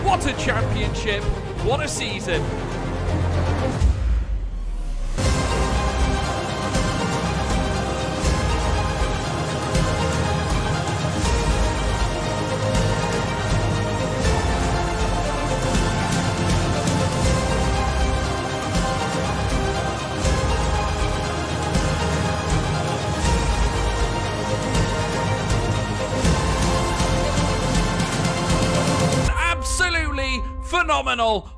What a championship! What a season! Absolutely phenomenal!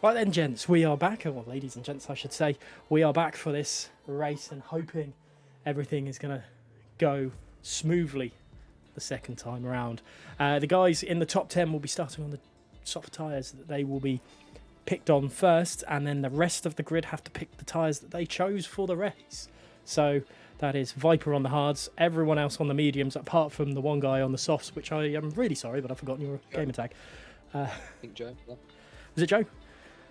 Right then, gents, we are back, or ladies and gents, I should say. We are back for this race and hoping everything is going to go smoothly the second time around. The guys in the top 10 will be starting on the soft tyres that they will be picked on first, and then the rest of the grid have to pick the tyres that they chose for the race. So that is Viper on the hards, everyone else on the mediums, apart from the one guy on the softs, which I am really sorry, but I've forgotten your gamer tag. I think Joe. Yeah. Was it Joe?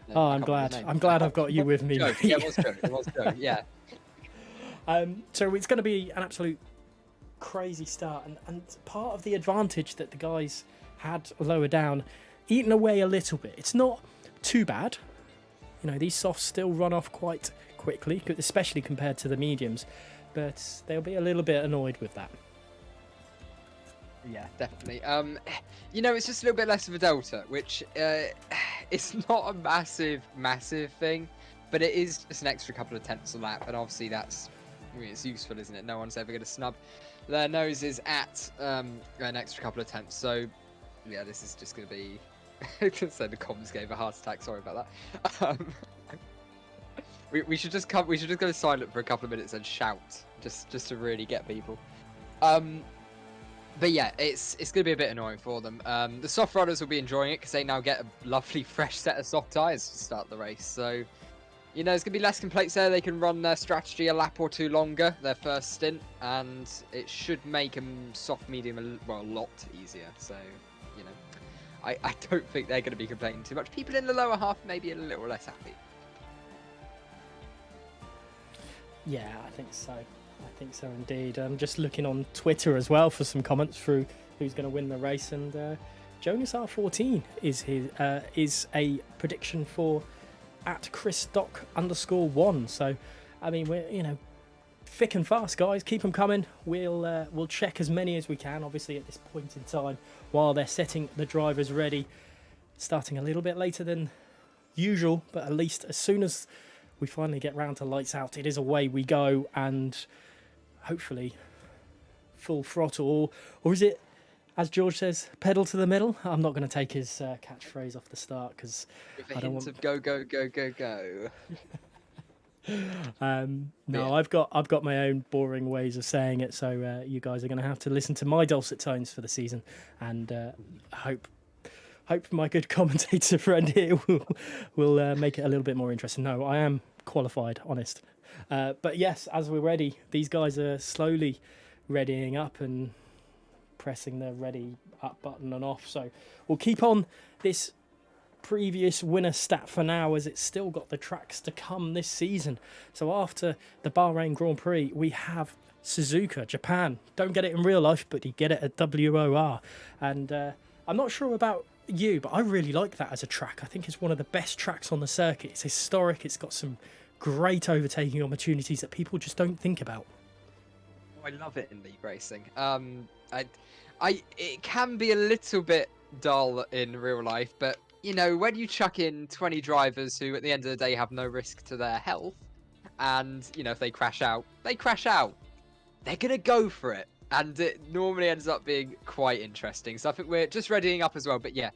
No, Oh, I I'm can't remember glad. his name. I'm glad I've got you with me. Joe. mate. Yeah, it was Joe. It was Joe. Yeah. So it's going to be an absolute crazy start, and part of the advantage that the guys had lower down, eaten away a little bit. It's not too bad. You know, these softs still run off quite quickly, especially compared to the mediums, but they'll be a little bit annoyed with that. Yeah, definitely. You know, it's just a little bit less of a delta, which it's not a massive thing, but it is just an extra couple of tenths a lap, and obviously that's, I mean, it's useful, isn't it? No one's ever going to snub their noses at an extra couple of tenths. So, yeah, this is just going to be. I can say the comms gave a heart attack. Sorry about that. We should just come. We should just go silent for a couple of minutes and shout, just to really get people. But yeah, it's going to be a bit annoying for them. The soft runners will be enjoying it because they now get a lovely fresh set of soft tyres to start the race. So, you know, there's going to be less complaints there. They can run their strategy a lap or two longer, their first stint, and it should make them soft medium a lot easier. So, you know, I don't think they're going to be complaining too much. People in the lower half may be a little less happy. Yeah, I think so. I think so indeed. I'm just looking on Twitter as well for some comments through who's going to win the race, and Jonas R14 is a prediction for at @ChrisDoc_1. So, I mean, we're thick and fast, guys. Keep them coming. We'll check as many as we can. Obviously, at this point in time, while they're setting the drivers ready, starting a little bit later than usual, but at least as soon as we finally get round to lights out, it is away we go, and hopefully full throttle, or is it, as George says, pedal to the metal? I'm not going to take his catchphrase off the start because I don't want of go go go go go. No, Yeah. I've got my own boring ways of saying it, so you guys are going to have to listen to my dulcet tones for the season, and hope my good commentator friend here will make it a little bit more interesting. No, I am qualified, honest. But yes, as we're ready, these guys are slowly readying up and pressing the ready up button and off. So we'll keep on this previous winner stat for now, as it's still got the tracks to come this season. So after the Bahrain Grand Prix, we have Suzuka, Japan. Don't get it in real life, but you get it at WOR. And I'm not sure about you, but I really like that as a track. I think it's one of the best tracks on the circuit. It's historic. It's got some great overtaking opportunities that people just don't think about. I love it in league racing. It can be a little bit dull in real life, but you know, when you chuck in 20 drivers who at the end of the day have no risk to their health, and you know, if they crash out, they're gonna go for it, and it normally ends up being quite interesting. So I think we're just readying up as well. But yeah,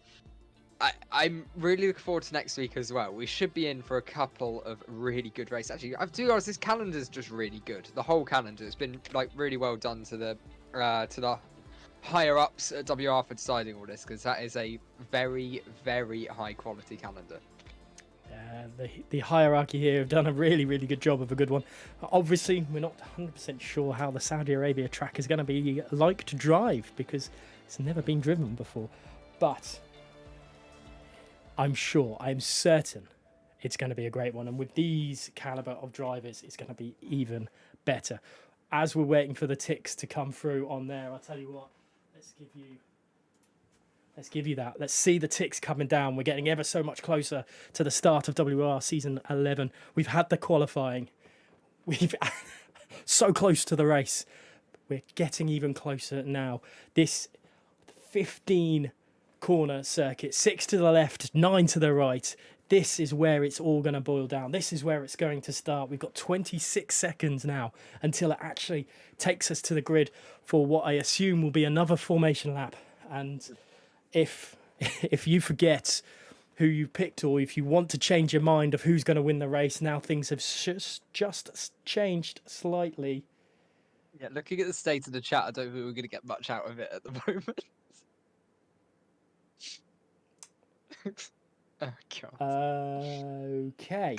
I'm really looking forward to next week as well. We should be in for a couple of really good races. Actually, I do realize this calendar's just really good. The whole calendar has been like really well done to the higher ups at WR for deciding all this, because that is a very, very high quality calendar. The hierarchy here have done a really, really good job of a good one. Obviously, we're not 100% sure how the Saudi Arabia track is going to be like to drive, because it's never been driven before. But I'm certain it's going to be a great one. And with these caliber of drivers, it's going to be even better. As we're waiting for the ticks to come through on there, I'll tell you what, let's give you that. Let's see the ticks coming down. We're getting ever so much closer to the start of WR Season 11. We've had the qualifying. We've so close to the race. We're getting even closer now. This 15 corner circuit, 6 to the left, 9 to the right. This is where it's all going to boil down. This is where it's going to start. We've got 26 seconds now until it actually takes us to the grid for what I assume will be another formation lap. And if you forget who you picked, or if you want to change your mind of who's going to win the race. Now things have just changed slightly. Yeah, looking at the state of the chat, I don't think we're going to get much out of it at the moment. Oh, God. Okay.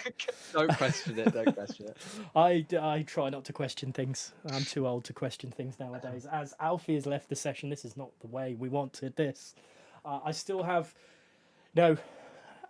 Don't question it, don't question it. I try not to question things. I'm too old to question things nowadays. As Alfie has left the session, this is not the way we wanted this. I still have no.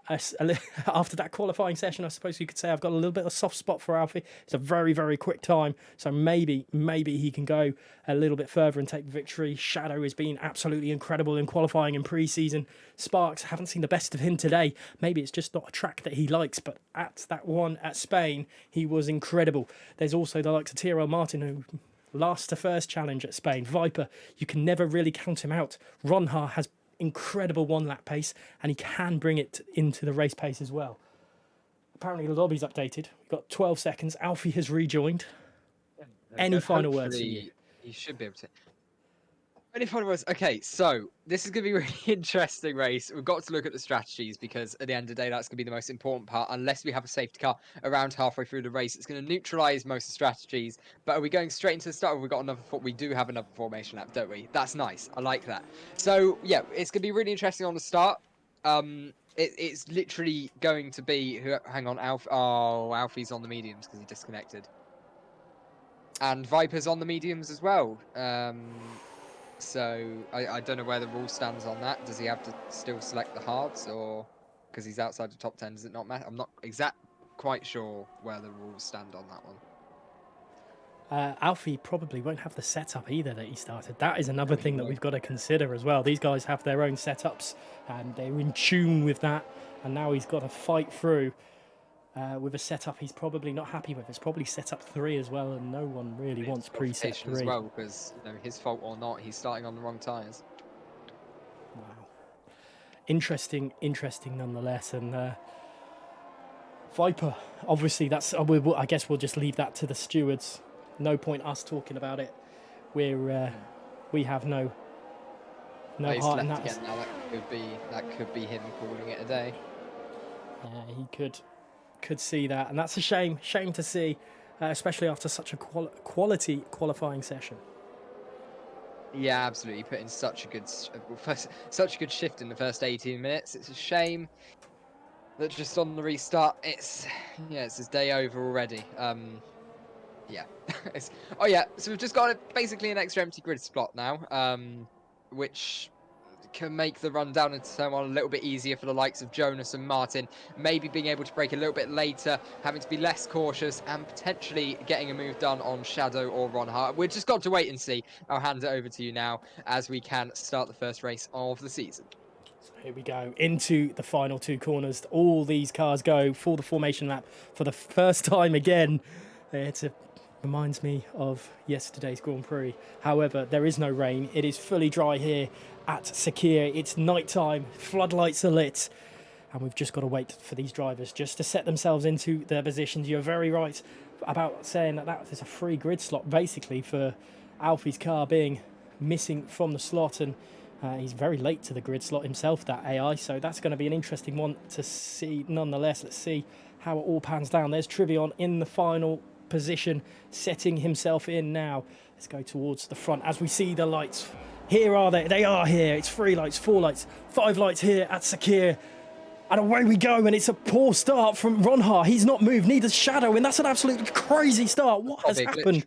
After that qualifying session, I suppose you could say I've got a little bit of a soft spot for Alfie. It's a very, very quick time, so maybe he can go a little bit further and take the victory. Shadow has been absolutely incredible in qualifying in pre-season. Sparks, haven't seen the best of him today. Maybe it's just not a track that he likes, but at that one at Spain, he was incredible. There's also the likes of Tyrrell Martin, who lost the first challenge at Spain. Viper, you can never really count him out. Ronha has incredible one-lap pace, and he can bring it into the race pace as well. Apparently the lobby's updated. We've got 12 seconds. Alfie has rejoined. Any final words from you? He should be able to. Any final words? Okay, so this is going to be a really interesting race. We've got to look at the strategies, because at the end of the day, that's going to be the most important part. Unless we have a safety car around halfway through the race, it's going to neutralise most of the strategies. But are we going straight into the start, or have we got another? We do have another formation lap, don't we? That's nice. I like that. So yeah, it's going to be really interesting on the start. It's literally going to be. Hang on, Alfie's on the mediums because he disconnected, and Viper's on the mediums as well. So I don't know where the rule stands on that. Does he have to still select the hards, or because he's outside the top 10, does it not matter? I'm not quite sure where the rules stand on that one. Alfie probably won't have the setup either that he started. That is another thing that we've got to consider as well. These guys have their own setups, and they're in tune with that. And now he's got to fight through with a setup he's probably not happy with. It's probably setup 3 as well, and no one really wants preset 3 as well, because his fault or not, he's starting on the wrong tyres. Wow, interesting nonetheless. And Viper, obviously, that's. I guess we'll just leave that to the stewards. No point us talking about it. We have no heart in that. Again now. That could be him calling it a day. Yeah, he could see that, and that's a shame to see, especially after such a quality qualifying session. Yeah, absolutely. Put in such a good shift in the first 18 minutes. It's a shame that just on the restart, it's his day over already. Yeah. So we've just got basically an extra empty grid slot now, which can make the run down into turn one a little bit easier for the likes of Jonas and Martin, maybe being able to brake a little bit later, having to be less cautious, and potentially getting a move done on Shadow or Ronha. We've just got to wait and see. I'll hand it over to you now as we can start the first race of the season. So here we go into the final 2 corners. All these cars go for the formation lap for the first time again. Reminds me of yesterday's Grand Prix. However, there is no rain. It is fully dry here at Sakir. It's night time, floodlights are lit, and we've just got to wait for these drivers just to set themselves into their positions. You're very right about saying that is a free grid slot basically for Alfie's car being missing from the slot, and he's very late to the grid slot himself, that AI, so that's going to be an interesting one to see nonetheless. Let's see how it all pans down. There's Trivion in the final position, setting himself in now. Let's go towards the front as we see the lights. Here are they are here. It's 3 lights, 4 lights, 5 lights here at Sakir, and away we go. And it's a poor start from Ronha. He's not moved, neither's Shadow, and that's an absolutely crazy start. What has happened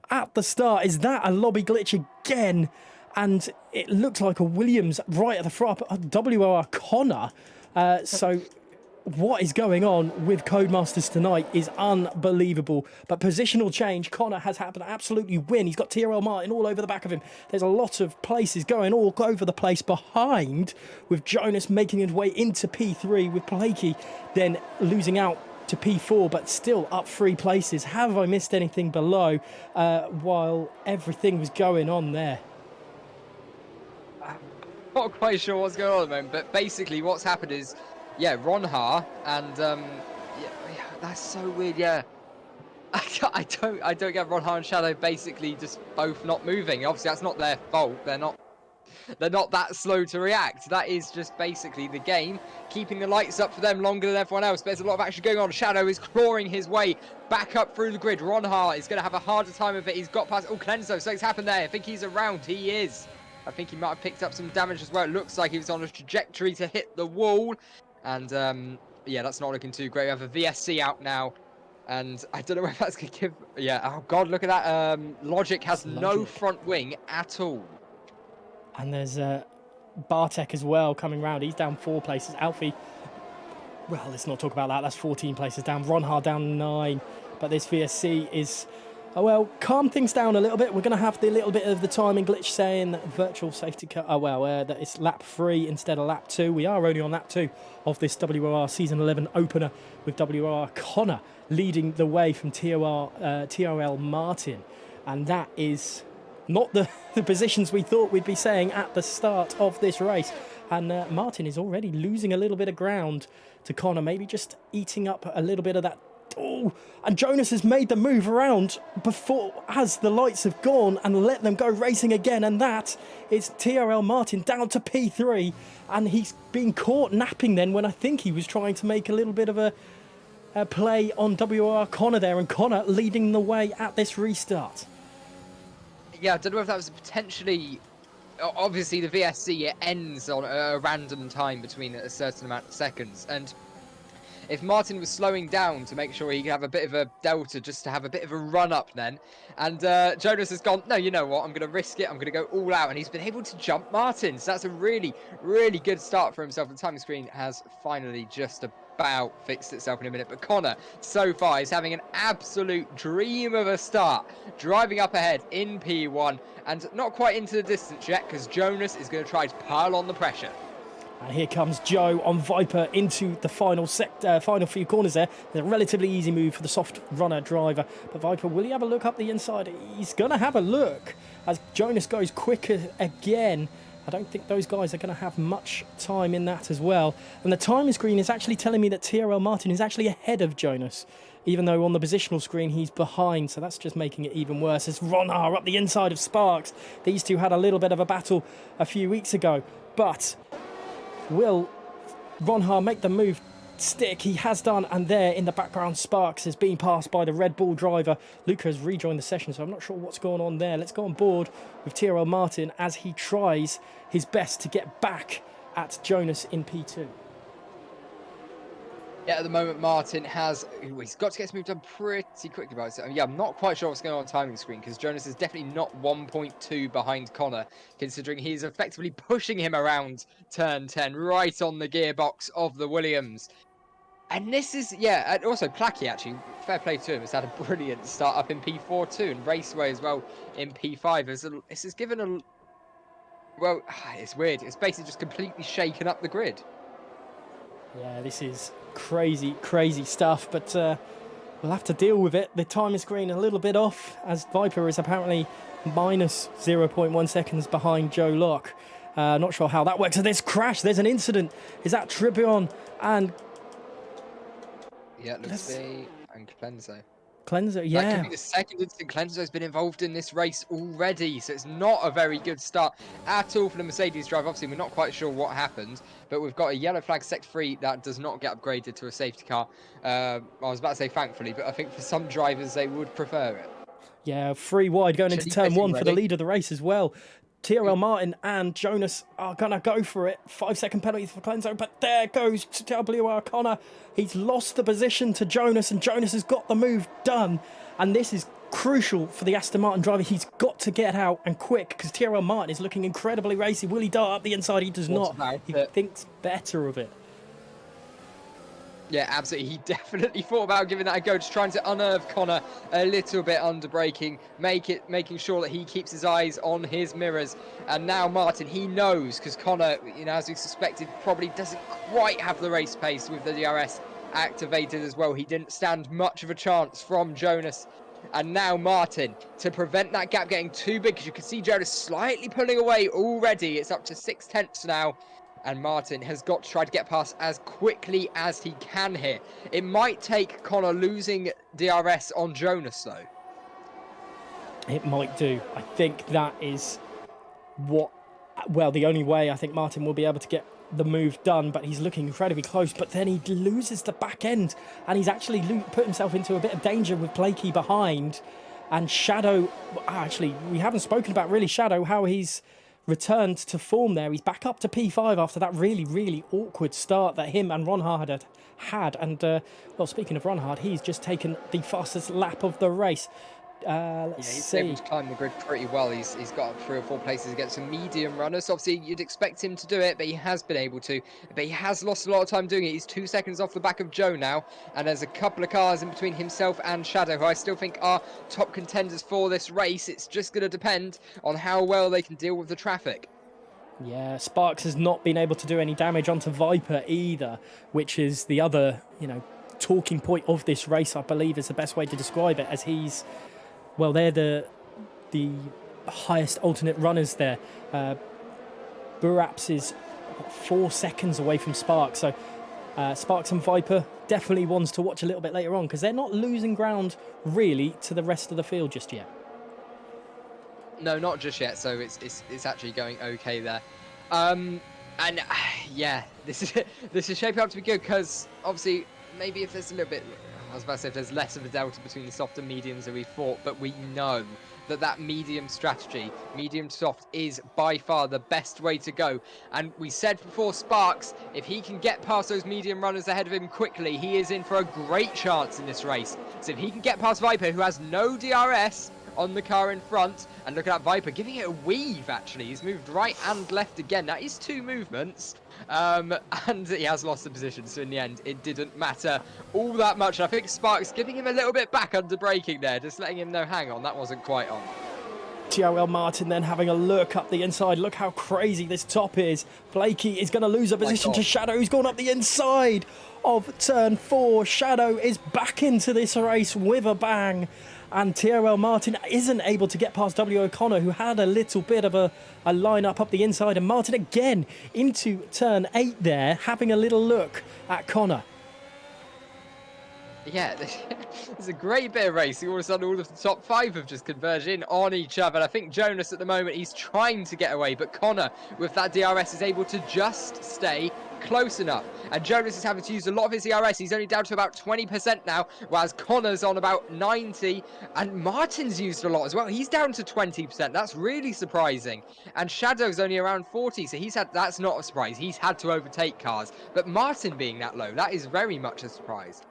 at the start? Is that a lobby glitch again? And it looked like a Williams right at the front, WOR Connor. So what is going on with Codemasters tonight is unbelievable. But positional change, Connor has happened to absolutely win. He's got Tyrrell Martin all over the back of him. There's a lot of places going all over the place behind, with Jonas making his way into P3, with Blakey then losing out to P4, but still up 3 places. Have I missed anything below while everything was going on there? I'm not quite sure what's going on at the moment, but basically what's happened is, Ronha and that's so weird. Yeah, I don't get Ronha and Shadow basically just both not moving. Obviously, that's not their fault. They're not They're not that slow to react. That is just basically the game, keeping the lights up for them longer than everyone else. There's a lot of action going on. Shadow is clawing his way back up through the grid. Ronhar is going to have a harder time of it. He's got past... Oh, Cleanso, something's happened there. I think he's around. He is. I think he might have picked up some damage as well. It looks like he was on a trajectory to hit the wall. And, yeah, that's not looking too great. We have a VSC out now. And I don't know if that's going to give... Yeah, oh, God, look at that. Logic has no front wing at all. And there's Bartek as well coming round. He's down 4 places. Alfie, well, let's not talk about that. That's 14 places down. Ronhar down 9. But this VSC is... Oh, well, calm things down a little bit. We're going to have the little bit of the timing glitch saying that virtual safety car. Oh, well, that it's lap 3 instead of lap 2. We are only on lap 2 of this WOR Season 11 opener with WOR Connor leading the way from TRL Martin. And that is not the positions we thought we'd be saying at the start of this race. And Martin is already losing a little bit of ground to Connor, maybe just eating up a little bit of that. Oh, and Jonas has made the move around before as the lights have gone and let them go racing again. And that is TRL Martin down to P3. And he's been caught napping then when I think he was trying to make a little bit of a play on WR Connor there. And Connor leading the way at this restart. Yeah, I don't know if that was potentially... Obviously, the VSC, it ends on a random time between a certain amount of seconds. And if Martin was slowing down to make sure he could have a bit of a delta, just to have a bit of a run-up then, and Jonas has gone, no, you know what, I'm going to risk it, I'm going to go all out, and he's been able to jump Martin. So that's a really, really good start for himself. The timing screen has finally just about fixed itself in a minute. But Connor, so far, is having an absolute dream of a start, driving up ahead in P1, and not quite into the distance yet, because Jonas is going to try to pile on the pressure. And here comes Joe on Viper into the final few corners there. A relatively easy move for the soft runner driver. But Viper, will he have a look up the inside? He's going to have a look as Jonas goes quicker again. I don't think those guys are going to have much time in that as well. And the timing screen is actually telling me that TRL Martin is actually ahead of Jonas, even though on the positional screen he's behind. So that's just making it even worse. As Ronhar up the inside of Sparks. These two had a little bit of a battle a few weeks ago. But will Ronhar make the move stick? He has done, and there in the background Sparks is being passed by the Red Bull driver. Luca has rejoined the session, so I'm not sure what's going on there. Let's go on board with TRL Martin as he tries his best to get back at Jonas in P2. Yeah, at the moment, Martin he's got to get his move done pretty quickly. But yeah, I'm not quite sure what's going on the timing screen, because Jonas is definitely not 1.2 behind Connor, considering he's effectively pushing him around turn 10, right on the gearbox of the Williams. And this is, yeah, and also Placky, actually, fair play to him, has had a brilliant start up in P4 too, and Raceway as well in P5. This has given a, well, it's weird. It's basically just completely shaken up the grid. Yeah, this is crazy, crazy stuff, but we'll have to deal with it. The timing screen a little bit off, as Viper is apparently minus 0.1 seconds behind Joe Locke. Not sure how that works. So there's crash, there's an incident. Is that Tribion and... Yeah, it looks to be... and Cleanso. Cleanser, yeah. That could be the second instant Cleanso's been involved in this race already, so it's not a very good start at all for the Mercedes drive. Obviously, we're not quite sure what happened, but we've got a yellow flag sector 3 that does not get upgraded to a safety car. I was about to say thankfully, but I think for some drivers, they would prefer it. Yeah, 3 wide going into turn 1 for the lead of the race as well. TRL Martin and Jonas are going to go for it. 5-second penalty for Cleanso, but there goes WR Connor. He's lost the position to Jonas, and Jonas has got the move done. And this is crucial for the Aston Martin driver. He's got to get out and quick, because TRL Martin is looking incredibly racy. Will he dart up the inside? He does not. He thinks better of it. Yeah, absolutely. He definitely thought about giving that a go, just trying to unnerve Connor a little bit under braking, making sure that he keeps his eyes on his mirrors. And now Martin, he knows, because Connor, you know, as we suspected, probably doesn't quite have the race pace with the DRS activated as well. He didn't stand much of a chance from Jonas. And now Martin, to prevent that gap getting too big, because you can see Jonas slightly pulling away already. It's up to 0.6 now. And Martin has got to try to get past as quickly as he can here. It might take Connor losing DRS on Jonas, though. It might do. I think that is what Well, the only way I think Martin will be able to get the move done, but he's looking incredibly close. But then he loses the back end, and he's actually put himself into a bit of danger with Blakey behind. And Shadow, actually, we haven't spoken about really Shadow, how he's returned to form there. He's back up to P5 after that really, really awkward start that him and Ronhard had. And, well, speaking of Ronhard, he's just taken the fastest lap of the race. He's able to climb the grid pretty well. He's got up 3 or 4 places against some medium runners. Obviously, you'd expect him to do it, but he has been able to. But he has lost a lot of time doing it. He's 2 seconds off the back of Joe now, and there's a couple of cars in between himself and Shadow, who I still think are top contenders for this race. It's just going to depend on how well they can deal with the traffic. Yeah, Sparks has not been able to do any damage onto Viper either, which is the other, talking point of this race, I believe is the best way to describe it, as he's... Well, they're the highest alternate runners there. Buraps is 4 seconds away from Sparks. So Sparks and Viper definitely ones to watch a little bit later on, because they're not losing ground really to the rest of the field just yet. No, not just yet. So it's actually going okay there. Yeah, this is shaping up to be good, because obviously maybe if there's a little bit... I was about to say if there's less of a delta between the soft and mediums that we thought, but we know that medium strategy, medium soft, is by far the best way to go. And we said before, Sparks, if he can get past those medium runners ahead of him quickly, he is in for a great chance in this race. So if he can get past Viper, who has no DRS on the car in front, and look at that Viper giving it a weave, actually. He's moved right and left again. That is 2 movements. And he has lost the position, so in the end it didn't matter all that much. I think Sparks giving him a little bit back under braking there, just letting him know, hang on, that wasn't quite on. TRL Martin then having a look up the inside. Look how crazy this top is. Blakey is going to lose a position to Shadow, who's gone up the inside of turn 4. Shadow is back into this race with a bang. And TRL Martin isn't able to get past W. O'Connor, who had a little bit of a line-up up the inside. And Martin again into turn 8 there, having a little look at Connor. Yeah, there's a great bit of racing. All of a sudden, all of the top 5 have just converged in on each other. And I think Jonas at the moment, he's trying to get away. But Connor, with that DRS, is able to just stay close enough. And Jonas is having to use a lot of his DRS. He's only down to about 20% now, whereas Connor's on about 90. And Martin's used a lot as well. He's down to 20%. That's really surprising. And Shadow's only around 40, so that's not a surprise. He's had to overtake cars. But Martin being that low, that is very much a surprise.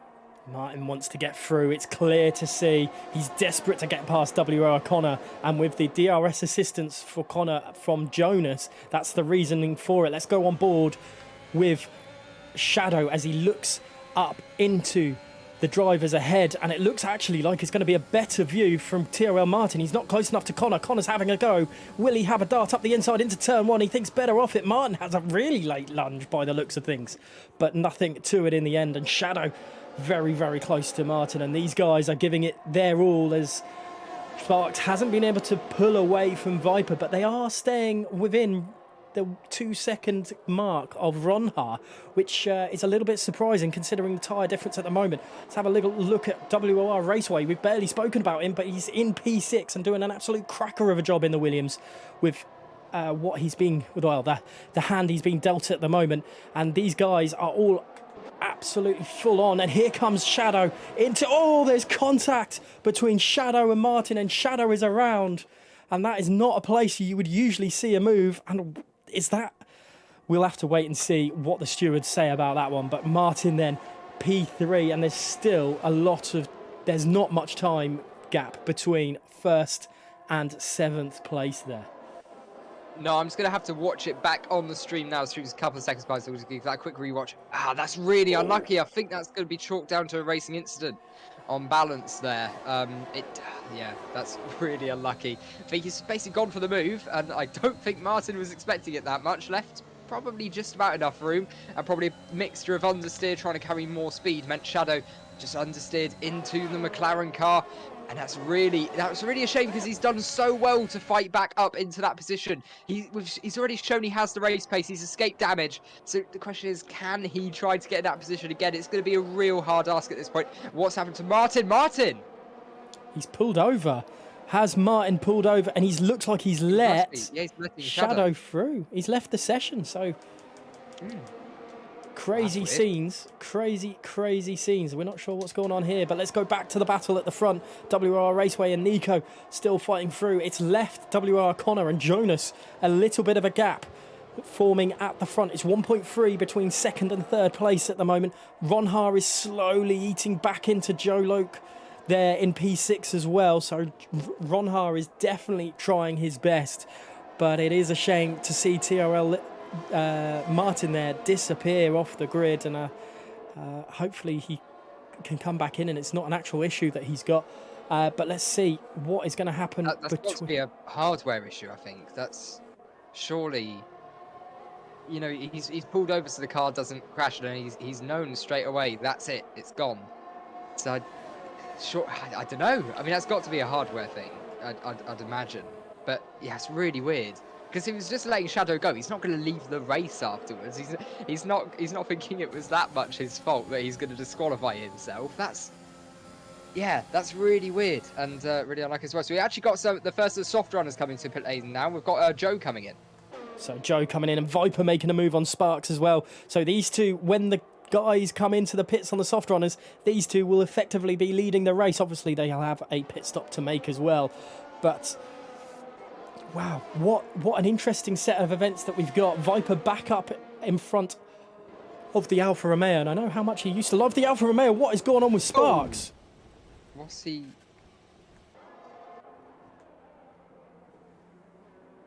Martin wants to get through. It's clear to see he's desperate to get past W.O. Connor, and with the DRS assistance for Connor from Jonas, that's the reasoning for it. Let's go on board with Shadow as he looks up into the drivers ahead, and it looks actually like it's going to be a better view from TRL Martin. He's not close enough to Connor. Connor's having a go. Will he have a dart up the inside into turn 1? He thinks better off it. Martin has a really late lunge by the looks of things, but nothing to it in the end. And Shadow very, very close to Martin, and these guys are giving it their all as Sparks hasn't been able to pull away from Viper, but they are staying within the 2-second mark of Ronha, which is a little bit surprising considering the tyre difference at the moment. Let's have a little look at WOR Raceway. We've barely spoken about him, but he's in P6 and doing an absolute cracker of a job in the Williams with what he's being, well, the hand he's being dealt at the moment. And these guys are all absolutely full on, and here comes Shadow into, there's contact between Shadow and Martin, and Shadow is around, and that is not a place you would usually see a move. And is that, we'll have to wait and see what the stewards say about that one. But Martin then P3, and there's not much time gap between 1st and 7th place there. No, I'm just going to have to watch it back on the stream now. The stream's a couple of seconds by, so we'll just give that a quick rewatch. That's really unlucky. I think that's going to be chalked down to a racing incident on balance there. Yeah, that's really unlucky. I think he's basically gone for the move, and I don't think Martin was expecting it that much. Left probably just about enough room, and probably a mixture of understeer trying to carry more speed meant Shadow just understeered into the McLaren car. And that's really a shame, because he's done so well to fight back up into that position. He's already shown he has the race pace. He's escaped damage. So the question is, can he try to get in that position again? It's going to be a real hard ask at this point. What's happened to Martin? Martin! He's pulled over. Has Martin pulled over? And he looks like he's let Yeah, he's letting Shadow through. He's left the session, so crazy weird. scenes, crazy scenes. We're not sure what's going on here, but let's go back to the battle at the front. WR Raceway and Nico still fighting through. It's left WR Connor and Jonas a little bit of a gap forming at the front. It's 1.3 between second and third place at the moment. Ronhar is slowly eating back into Joe Loke there in P6 as well, so Ronhar is definitely trying his best, but it is a shame to see TRL Martin there disappear off the grid, and hopefully he can come back in and it's not an actual issue that he's got, but let's see what is going to happen. That's got to be a hardware issue, I think. That's surely, you know, he's pulled over so the car doesn't crash, and he's known straight away, that's it, it's gone. So I don't know. I mean, that's got to be a hardware thing, I'd imagine. But yeah, it's really weird, because he was just letting Shadow go. He's not going to leave the race afterwards. He's not thinking it was that much his fault that he's going to disqualify himself. That's really weird and really unlucky as well. So we actually got the first of the soft runners coming to pit lane now. We've got Joe coming in. So Joe coming in and Viper making a move on Sparks as well. So these two, when the guys come into the pits on the soft runners, these two will effectively be leading the race. Obviously, they'll have a pit stop to make as well. But wow, what an interesting set of events that we've got. Viper back up in front of the Alfa Romeo, and I know how much he used to love the Alfa Romeo. What is going on with Sparks? What's he?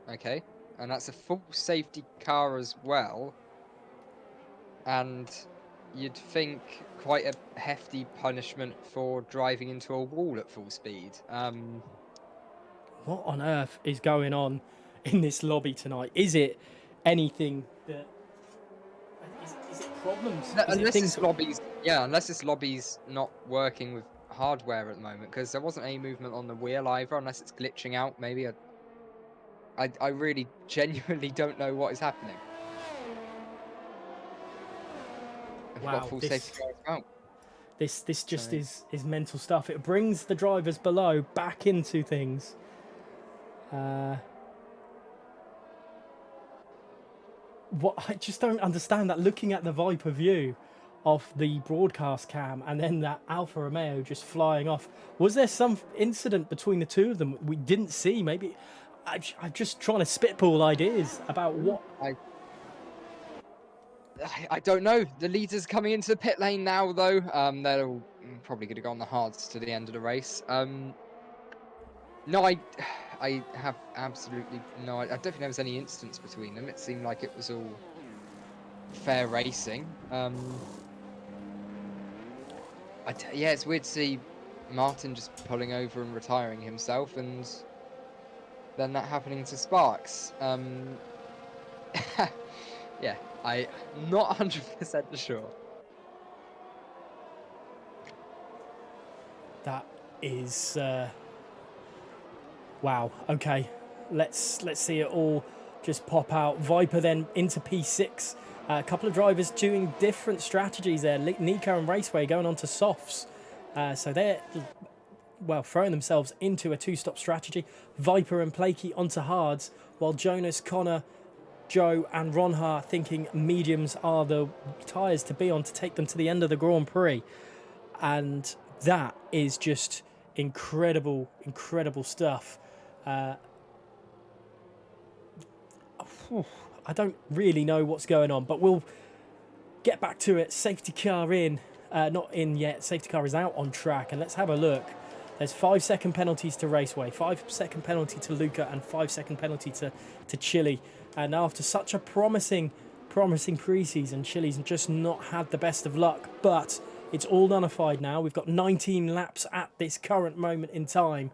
Okay, and that's a full safety car as well. And you'd think quite a hefty punishment for driving into a wall at full speed. What on earth is going on in this lobby tonight? Is it anything that... Is it problems? Unless this lobby's not working with hardware at the moment, because there wasn't any movement on the wheel either, unless it's glitching out. Maybe I really genuinely don't know what is happening. Wow, this just is mental stuff. It brings the drivers below back into things. What I just don't understand that, looking at the Viper view of the broadcast cam and then that Alfa Romeo just flying off. Was there some incident between the two of them we didn't see? Maybe I'm just trying to spitball ideas about what. I don't know. The leaders coming into the pit lane now, though. They're all probably going to go on the hards to the end of the race. No, I have absolutely no. I don't think there was any instance between them. It seemed like it was all fair racing. Yeah, it's weird to see Martin just pulling over and retiring himself, and then that happening to Sparks. Yeah, I'm not 100% sure. That is wow. Okay, let's see it all just pop out. Viper then into P6. A couple of drivers doing different strategies there. Nico and Raceway going on to softs. So they're, well, throwing themselves into a two-stop strategy. Viper and Plakey onto hards, while Jonas, Connor, Joe and Ronhar thinking mediums are the tyres to be on to take them to the end of the Grand Prix. And that is just incredible stuff. I don't really know what's going on, but we'll get back to it. Safety car in. Not in yet. Safety car is out on track. And let's have a look. There's 5-second penalties to Raceway, 5-second penalty to Luca, and 5-second penalty to Chile. And after such a promising pre-season, Chile's just not had the best of luck. But it's all nullified now. We've got 19 laps at this current moment in time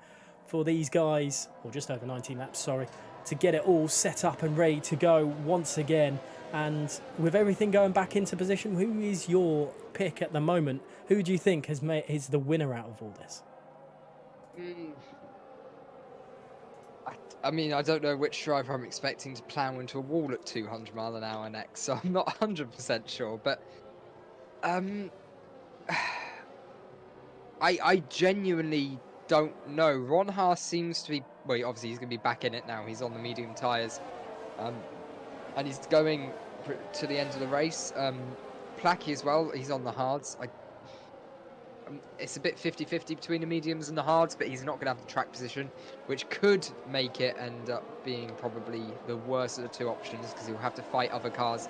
for these guys, or just over 19 laps, sorry, to get it all set up and ready to go once again. And with everything going back into position, who is your pick at the moment? Who do you think is the winner out of all this? I mean, I don't know which driver I'm expecting to plough into a wall at 200 mile an hour next, so I'm not 100% sure. But I genuinely don't know. Ron Haas seems to be, well, obviously he's going to be back in it now. He's on the medium tyres. And he's going to the end of the race. Placky as well, he's on the hards. It's a bit 50-50 between the mediums and the hards, but he's not going to have the track position, which could make it end up being probably the worst of the two options, because he'll have to fight other cars,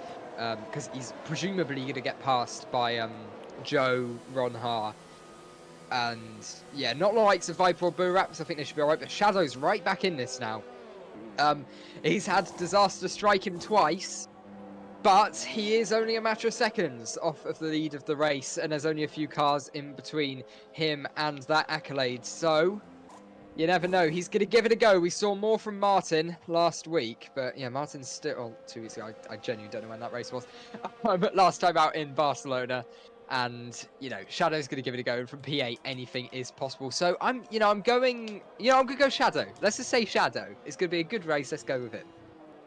because he's presumably going to get passed by Joe, Ron Ha, and yeah, not the likes of Viper or Buraps. I think they should be alright, but Shadow's right back in this now. He's had disaster strike him twice, but he is only a matter of seconds off of the lead of the race, and there's only a few cars in between him and that accolade. So, you never know. He's going to give it a go. We saw more from Martin last week, but yeah, Martin's still... Oh, 2 weeks ago. I genuinely don't know when that race was. But last time out in Barcelona. And, you know, Shadow's going to give it a go. And from P8, anything is possible. So, I'm going to go Shadow. Let's just say Shadow. It's going to be a good race. Let's go with it.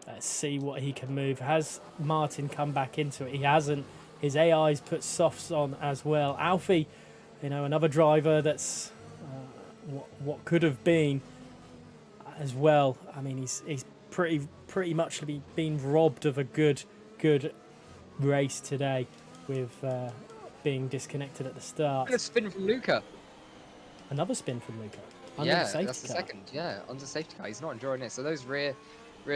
Let's see what he can move. Has Martin come back into it? He hasn't. His AI's put softs on as well. Alfie, another driver that's what could have been as well. I mean, he's pretty much been robbed of a good race today with being disconnected at the start. And a spin from Luca. Another spin from Luca. That's the second. Yeah, under safety car. He's not enjoying it. So those rear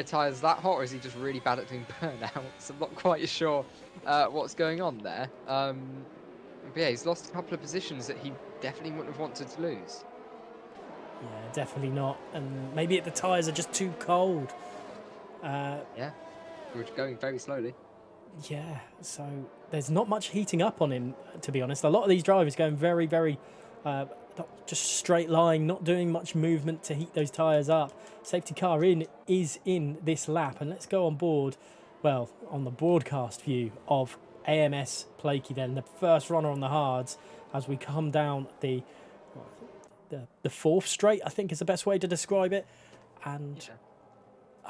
tyres that hot, or is he just really bad at doing burnout? So I'm not quite sure what's going on there. But yeah, he's lost a couple of positions that he definitely wouldn't have wanted to lose. Yeah, definitely not. And maybe the tyres are just too cold. Yeah, we're going very slowly. Yeah, so there's not much heating up on him, to be honest. A lot of these drivers going very, very just straight line, not doing much movement to heat those tyres up. Safety car is in this lap, and let's go on board, well, on the broadcast view of AMS Plaky then, the first runner on the hards, as we come down the fourth straight, I think is the best way to describe it. And yeah.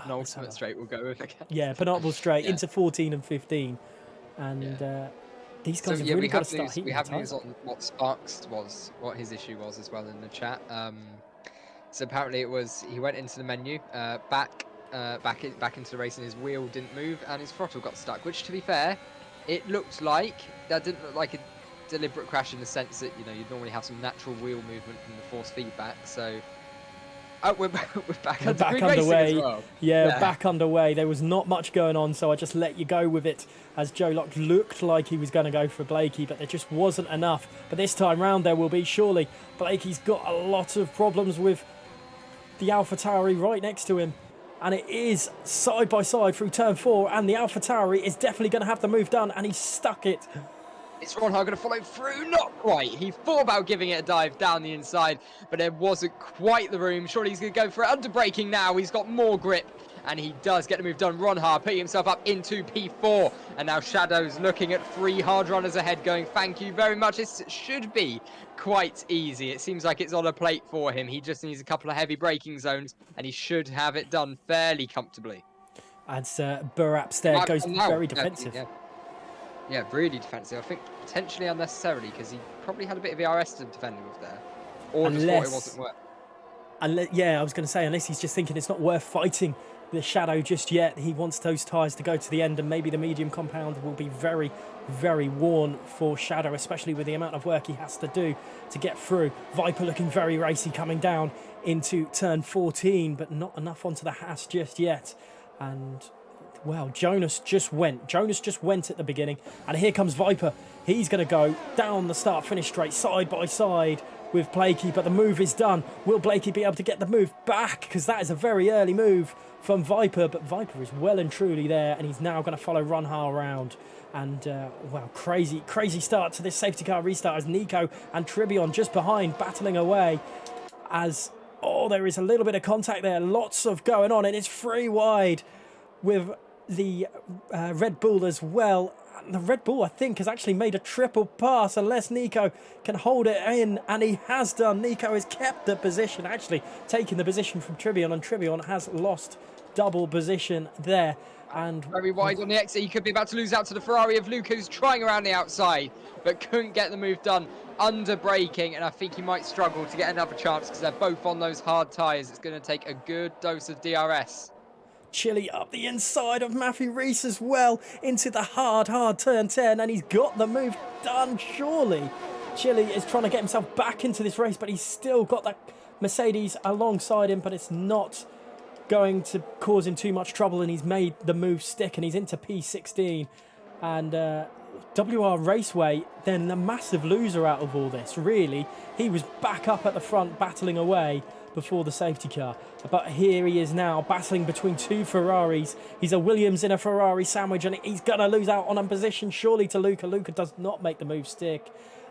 Penultimate straight we'll go with again. Yeah, penultimate straight into 14 and 15. And these guys have really got to start heating. We have news on what Sparks was, what his issue was as well in the chat. So apparently it was he went into the menu, back into the race, and his wheel didn't move and his throttle got stuck. Which, to be fair, it looked like that didn't look like a deliberate crash in the sense that you'd normally have some natural wheel movement from the force feedback. So. Oh, we're back underway. As well. Yeah, back underway. There was not much going on, so I just let you go with it as Joe Locke looked like he was going to go for Blakey, but there just wasn't enough. But this time round there will be, surely. Blakey's got a lot of problems with the AlphaTauri right next to him. And it is side by side through turn 4, and the AlphaTauri is definitely going to have the move done, and he stuck it. Is Ron Ha going to follow through? Not quite. He thought about giving it a dive down the inside, but there wasn't quite the room. Surely he's going to go for it. Under braking now. He's got more grip, and he does get the move done. Ron Ha putting himself up into P4, and now Shadow's looking at 3 hard runners ahead going, thank you very much. This should be quite easy. It seems like it's on a plate for him. He just needs a couple of heavy braking zones, and he should have it done fairly comfortably. And Buraps there goes very defensive. Yeah, really defensive. I think potentially unnecessarily, because he probably had a bit of ERS to defend him with there. Or just thought it wasn't worth. Yeah, I was going to say, unless he's just thinking it's not worth fighting the Shadow just yet. He wants those tyres to go to the end, and maybe the medium compound will be very, very worn for Shadow, especially with the amount of work he has to do to get through. Viper looking very racy coming down into turn 14, but not enough onto the Haas just yet. And... well, Jonas just went at the beginning, and here comes Viper. He's going to go down the start-finish straight, side by side with Blakey, but the move is done. Will Blakey be able to get the move back? Because that is a very early move from Viper, but Viper is well and truly there, and he's now going to follow Ron Ha around. And, well, crazy start to this safety car restart as Nico and Tribion just behind, battling away as, there is a little bit of contact there. Lots of going on, and it's 3 wide with the Red Bull as well. The Red Bull, I think, has actually made a triple pass unless Nico can hold it in, and he has done. Nico has kept the position, actually taking the position from Tribion, and Tribion has lost double position there. And very wide on the exit. He could be about to lose out to the Ferrari of Luca, who's trying around the outside, but couldn't get the move done. Under braking, and I think he might struggle to get another chance because they're both on those hard tyres. It's going to take a good dose of DRS. Chile up the inside of Matthew Rees as well into the hard turn 10, and he's got the move done, surely. Chile is trying to get himself back into this race, but he's still got that Mercedes alongside him, but it's not going to cause him too much trouble, and he's made the move stick, and he's into P16. And WR Raceway, then the massive loser out of all this, really. He was back up at the front battling away before the safety car, but here he is now battling between two Ferraris. He's a Williams in a Ferrari sandwich, and he's gonna lose out on a position surely to Luca. Luca does not make the move stick,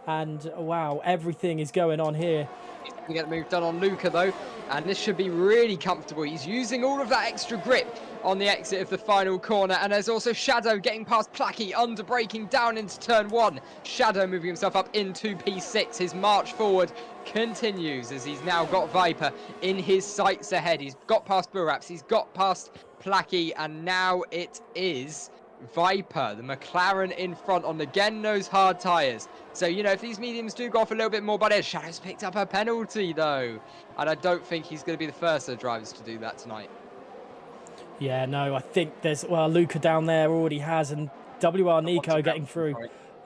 and wow, everything is going on here. He's going to get the move done on Luca though, and this should be really comfortable. He's using all of that extra grip on the exit of the final corner, and there's also Shadow getting past Placky, under braking down into turn 1. Shadow moving himself up into P6. His march forward continues as he's now got Viper in his sights ahead. He's got past Buraps, he's got past Placky, and now it is Viper, the McLaren in front on again those hard tyres. So, you know, if these mediums do go off a little bit more by there, Shadow's picked up a penalty though, and I don't think he's going to be the first of the drivers to do that tonight. Yeah, no, I think there's, well, Luca down there already has, and WR Nico getting through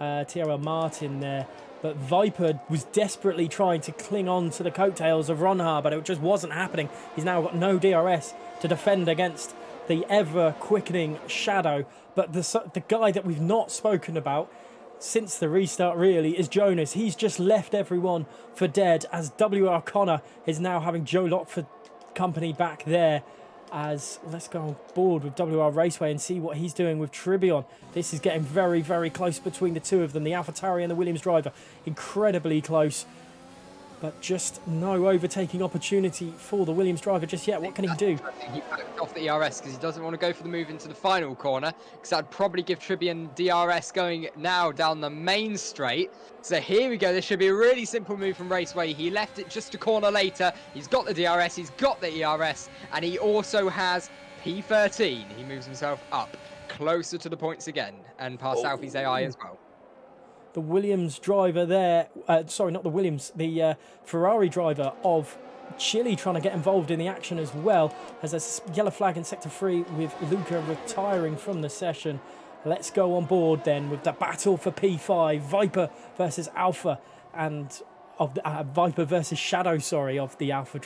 TRL Martin there. But Viper was desperately trying to cling on to the coattails of Ronhar, but it just wasn't happening. He's now got no DRS to defend against the ever-quickening Shadow. But the guy that we've not spoken about since the restart, really, is Jonas. He's just left everyone for dead, as WR Connor is now having Joe Lockford company back there. As let's go on board with WR Raceway and see what he's doing with Tribion. This is getting very, very close between the two of them. The AlphaTauri and the Williams driver, incredibly close. But just no overtaking opportunity for the Williams driver just yet. What can he do? I think he backed off the ERS because he doesn't want to go for the move into the final corner, because that'd probably give Tribion DRS going now down the main straight. So here we go. This should be a really simple move from Raceway. He left it just a corner later. He's got the DRS, he's got the ERS, and he also has P13. He moves himself up closer to the points again and past Alfie's AI as well. The Williams driver there, sorry, not the Williams, the Ferrari driver of Chile trying to get involved in the action as well, as a yellow flag in sector 3 with Luca retiring from the session. Let's go on board then with the battle for P5, Viper versus Alpha, and of the Viper versus Shadow, sorry, of the Alfa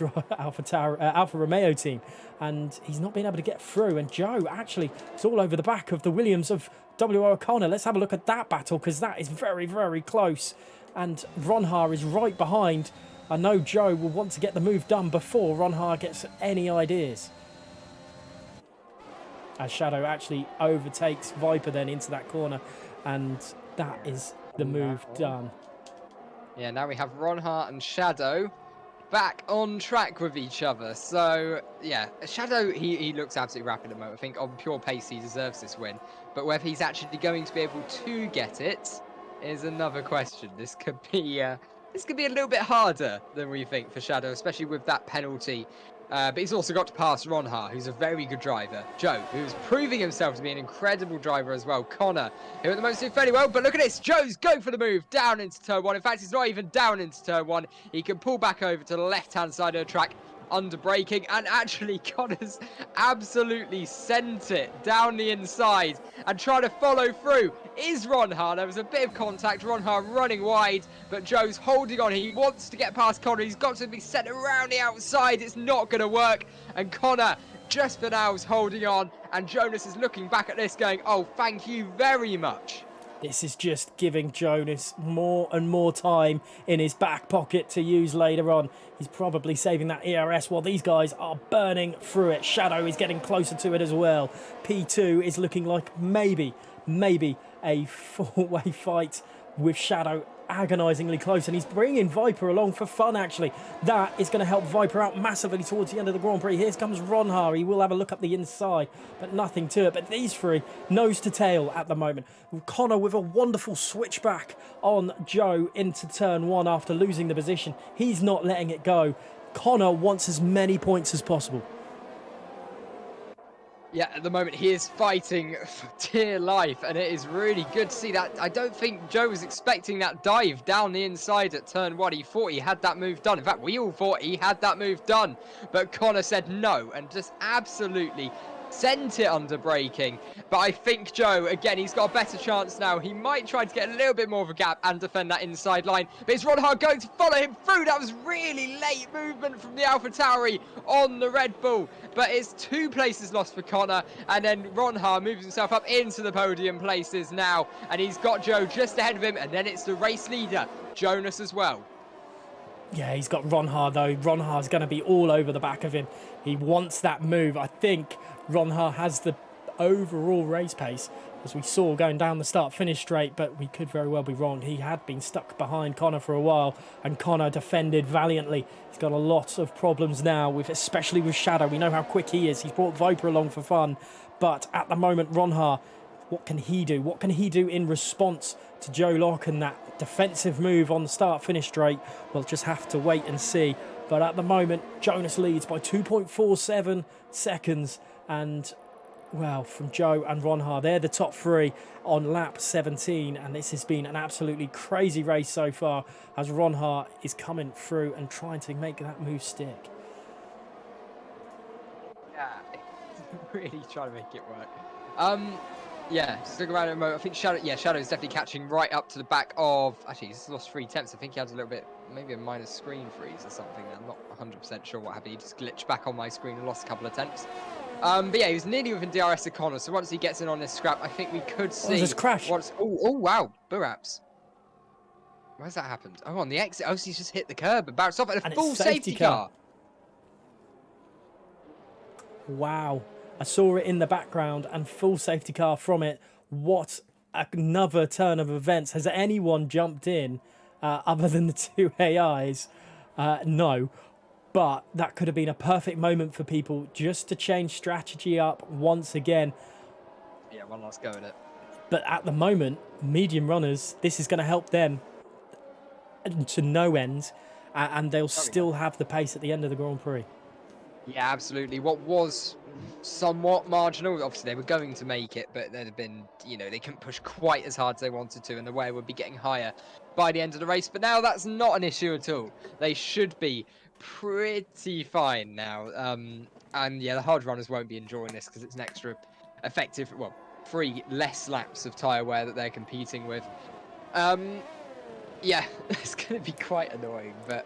Romeo team. And he's not been able to get through, and Joe actually is all over the back of the Williams of WR O'Connor. Let's have a look at that battle, because that is very, very close. And Ronhar is right behind. I know Joe will want to get the move done before Ronhar gets any ideas. As Shadow actually overtakes Viper then into that corner, and that is the move done. Yeah, now we have Ronhar and Shadow back on track with each other. So, yeah, Shadow, he looks absolutely rapid at the moment. I think on pure pace he deserves this win. But whether he's actually going to be able to get it is another question. This could be a little bit harder than we think for Shadow, especially with that penalty. But he's also got to pass Ronhar, who's a very good driver. Joe, who's proving himself to be an incredible driver as well. Connor, who at the moment is doing fairly well. But look at this. Joe's going for the move down into turn 1. In fact, he's not even down into turn 1. He can pull back over to the left-hand side of the track, under braking, and actually Connor's absolutely sent it down the inside and trying to follow through is Ronhar. There was a bit of contact, Ronhar running wide, but Joe's holding on. He wants to get past Connor. He's got to be sent around the outside. It's not going to work, and Connor just for now is holding on, and Jonas is looking back at this going, oh, thank you very much. This is just giving Jonas more and more time in his back pocket to use later on. He's probably saving that ERS while these guys are burning through it. Shadow is getting closer to it as well. P2 is looking like maybe a four-way fight with Shadow agonisingly close, and he's bringing Viper along for fun, actually. That is going to help Viper out massively towards the end of the Grand Prix. Here comes Ronhar. He will have a look up the inside, but nothing to it. But these three, nose to tail at the moment. Connor with a wonderful switchback on Joe into turn 1 after losing the position. He's not letting it go. Connor wants as many points as possible. Yeah, at the moment he is fighting for dear life, and it is really good to see that. I don't think Joe was expecting that dive down the inside at turn 1. He thought he had that move done. In fact, we all thought he had that move done, but Connor said no and just absolutely sent it under braking. But I think Joe, again, he's got a better chance now. He might try to get a little bit more of a gap and defend that inside line, but it's Ronhard going to follow him through. That was really late movement from the AlphaTauri on the Red Bull, but it's 2 places lost for Connor, and then Ronhard moves himself up into the podium places now, and he's got Joe just ahead of him, and then it's the race leader, Jonas, as well. Yeah, he's got Ronhard though. Ronhard's going to be all over the back of him. He wants that move. I think Ronhard has the overall race pace, as we saw going down the start-finish straight, but we could very well be wrong. He had been stuck behind Connor for a while, and Connor defended valiantly. He's got a lot of problems now, especially with Shadow. We know how quick he is. He's brought Viper along for fun, but at the moment, Ronhard, what can he do? What can he do in response to Joe Locke and that defensive move on the start-finish straight? We'll just have to wait and see. But at the moment, Jonas leads by 2.47 seconds. And, well, from Joe and Ronhard, they're the top 3 on lap 17. And this has been an absolutely crazy race so far, as Ronhard is coming through and trying to make that move stick. Yeah, really trying to make it work. Yeah, stick around in a moment. I think Shadow's definitely catching right up to the back of... Actually, he's lost 3 attempts. I think he had a little bit, maybe a minor screen freeze or something. I'm not 100% sure what happened. He just glitched back on my screen and lost a couple of attempts. But yeah, he was nearly within DRS of Connor, so once he gets in on this scrap, I think we could see... Oh, there's a crash. Oh, wow, Buraps. Where's that happened? Oh, on the exit. Oh, so he's just hit the curb and bounced off at a full safety car. Wow. I saw it in the background and full safety car from it. What another turn of events. Has anyone jumped in other than the 2 AIs? No. But that could have been a perfect moment for people just to change strategy up once again. Yeah, one last go at it. But at the moment, medium runners, this is going to help them to no end. And they'll still have the pace at the end of the Grand Prix. Yeah, absolutely. What was somewhat marginal, obviously they were going to make it, but there'd have been, they couldn't push quite as hard as they wanted to, and the wear would be getting higher by the end of the race. But now that's not an issue at all. They should be pretty fine now. And yeah, the hard runners won't be enjoying this because it's an extra effective, 3 less laps of tyre wear that they're competing with. Yeah, it's going to be quite annoying, but...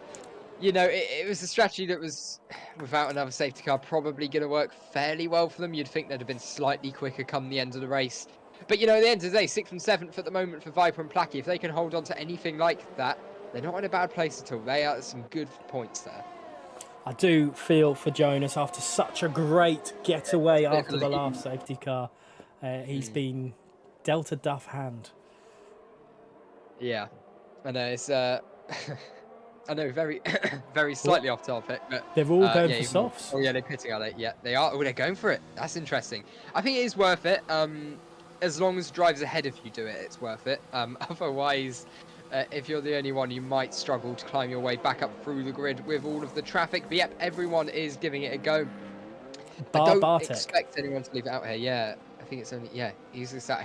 it was a strategy that was, without another safety car, probably going to work fairly well for them. You'd think they'd have been slightly quicker come the end of the race. But, at the end of the day, 6th and 7th at the moment for Viper and Placky. If they can hold on to anything like that, they're not in a bad place at all. They are some good points there. I do feel for Jonas after such a great getaway after the last safety car. He's been dealt a duff hand. Yeah. I know, it's... I know, very, very slightly off topic, but they're all going for softs. Oh yeah, they're pitting, are they? Yeah, they are. Oh, they're going for it. That's interesting. I think it is worth it. As long as drives ahead of you do it, it's worth it. Otherwise, if you're the only one, you might struggle to climb your way back up through the grid with all of the traffic. But yep, everyone is giving it a go. I don't expect anyone to leave it out here. Yeah, I think it's only he's just that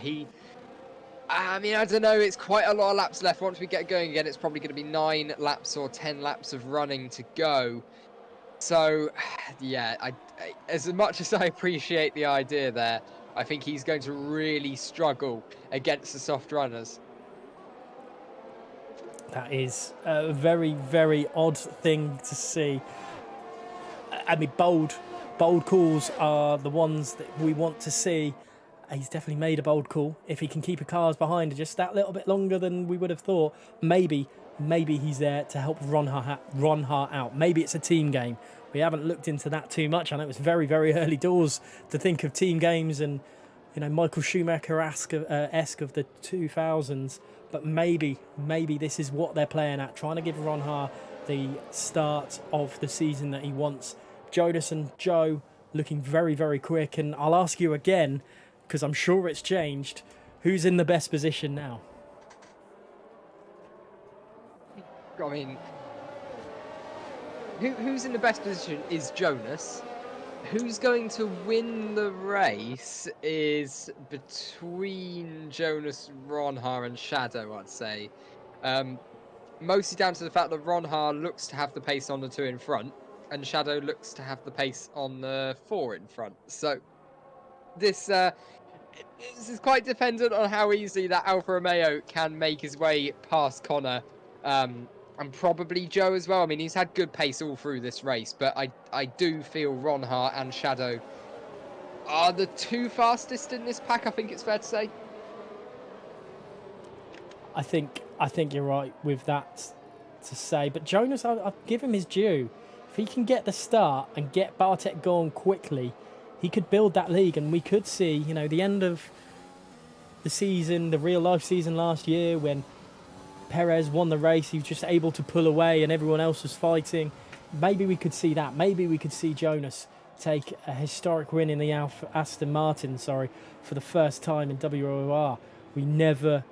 I mean, I don't know. It's quite a lot of laps left. Once we get going again, it's probably going to be 9 laps or 10 laps of running to go. So, yeah, as much as I appreciate the idea there, I think he's going to really struggle against the soft runners. That is a very, very odd thing to see. I mean, bold calls are the ones that we want to see. He's definitely made a bold call. If he can keep the cars behind just that little bit longer than we would have thought, maybe he's there to help Ronhard out. Maybe it's a team game. We haven't looked into that too much. I know it's very, very early doors to think of team games and, Michael Schumacher-esque of the 2000s. But maybe this is what they're playing at, trying to give Ronhard the start of the season that he wants. Jonas and Joe looking very, very quick. And I'll ask you again, because I'm sure it's changed, who's in the best position now? I mean, who's in the best position is Jonas. Who's going to win the race is between Jonas, Ronhar, and Shadow, I'd say. Mostly down to the fact that Ronhar looks to have the pace on the 2 in front, and Shadow looks to have the pace on the 4 in front. So this is quite dependent on how easily that Alfa Romeo can make his way past Connor, and probably Joe as well. I mean, he's had good pace all through this race, but I do feel Ronhar and Shadow are the 2 fastest in this pack, I think it's fair to say. I think you're right with that to say. But Jonas, I'll give him his due. If he can get the start and get Bartek going quickly, he could build that league, and we could see, the end of the season, the real life season last year when Perez won the race. He was just able to pull away and everyone else was fighting. Maybe we could see that. Maybe we could see Jonas take a historic win in the Aston Martin, for the first time in WOR. We never...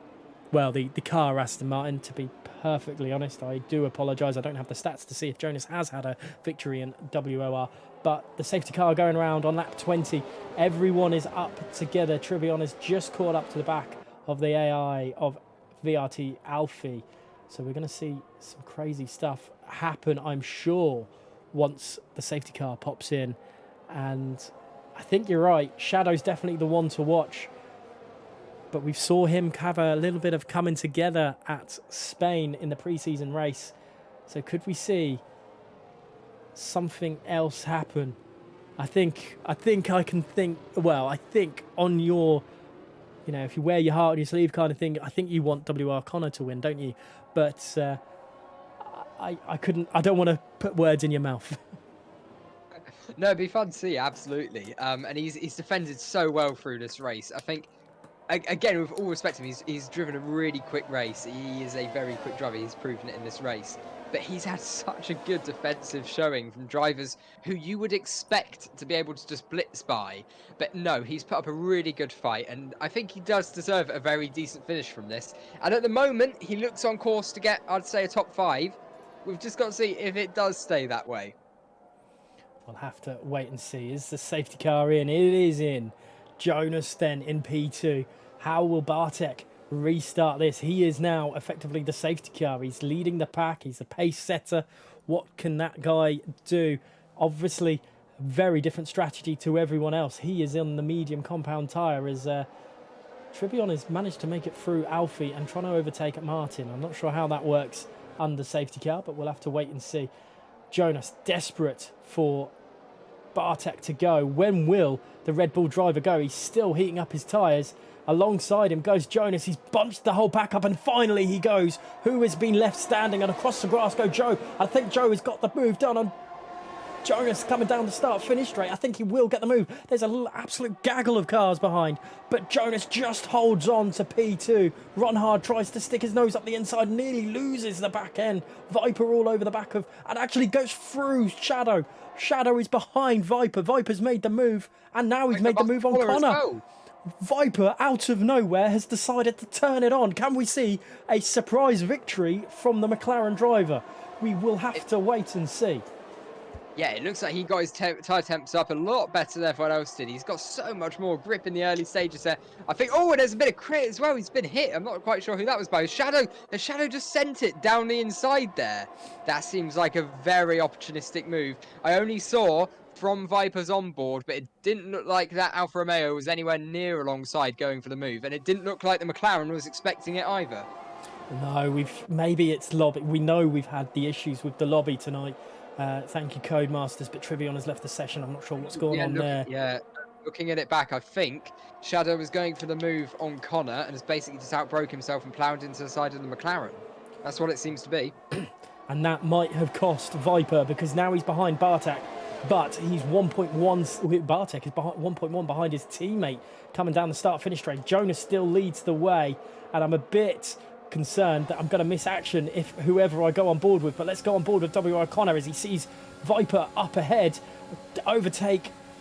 Well, the car Aston Martin, to be perfectly honest, I do apologise. I don't have the stats to see if Jonas has had a victory in WOR. But the safety car going around on lap 20, everyone is up together. Trivion has just caught up to the back of the AI of VRT Alfie. So we're going to see some crazy stuff happen, I'm sure, once the safety car pops in. And I think you're right. Shadow's definitely the one to watch. But we saw him have a little bit of coming together at Spain in the pre-season race. So could we see something else happen? I think I can think, well, I think on your, if you wear your heart on your sleeve kind of thing, I think you want WR Connor to win, don't you? But I don't want to put words in your mouth. No, it'd be fun to see, absolutely. And he's defended so well through this race. I think, again, with all respect to him, he's driven a really quick race. He is a very quick driver. He's proven it in this race. But he's had such a good defensive showing from drivers who you would expect to be able to just blitz by. But no, he's put up a really good fight. And I think he does deserve a very decent finish from this. And at the moment, he looks on course to get, I'd say, a top 5. We've just got to see if it does stay that way. We'll have to wait and see. Is the safety car in? It is in. Jonas then in P2. How will Bartek restart this? He is now effectively the safety car. He's leading the pack. He's the pace setter. What can that guy do? Obviously, very different strategy to everyone else. He is on the medium compound tyre as Trivion has managed to make it through Alfie and trying to overtake Martin. I'm not sure how that works under safety car, but we'll have to wait and see. Jonas desperate for Bartek to go. When will the Red Bull driver go? He's still heating up his tyres. Alongside him goes Jonas. He's bunched the whole pack up and finally he goes. Who has been left standing? And across the grass go Joe. I think Joe has got the move done on Jonas coming down the start-finish straight. I think he will get the move. There's an absolute gaggle of cars behind. But Jonas just holds on to P2. Ronhard tries to stick his nose up the inside, nearly loses the back end. Viper all over the back of... and actually goes through Shadow. Shadow is behind Viper. Viper's made the move. And now he's made the move on Connor. Well. Viper, out of nowhere, has decided to turn it on. Can we see a surprise victory from the McLaren driver? We will have to wait and see. Yeah, it looks like he got his tyre temps up a lot better than everyone else did. He's got so much more grip in the early stages there. I think, and there's a bit of crit as well. He's been hit. I'm not quite sure who that was by. The Shadow just sent it down the inside there. That seems like a very opportunistic move. I only saw from Viper's onboard, but it didn't look like that Alfa Romeo was anywhere near alongside going for the move. And it didn't look like the McLaren was expecting it either. No, maybe it's lobby. We know we've had the issues with the lobby tonight. Thank you, Codemasters, but Trivion has left the session. I'm not sure what's going on there. Yeah, looking at it back, I think Shadow was going for the move on Connor and has basically just outbroke himself and ploughed into the side of the McLaren. That's what it seems to be. And that might have cost Viper because now he's behind Bartek. But he's 1.1. Bartek is 1.1 behind his teammate coming down the start-finish straight. Jonas still leads the way, and I'm a bit concerned that I'm going to miss action if whoever I go on board with. But let's go on board with WR Connor as he sees Viper up ahead,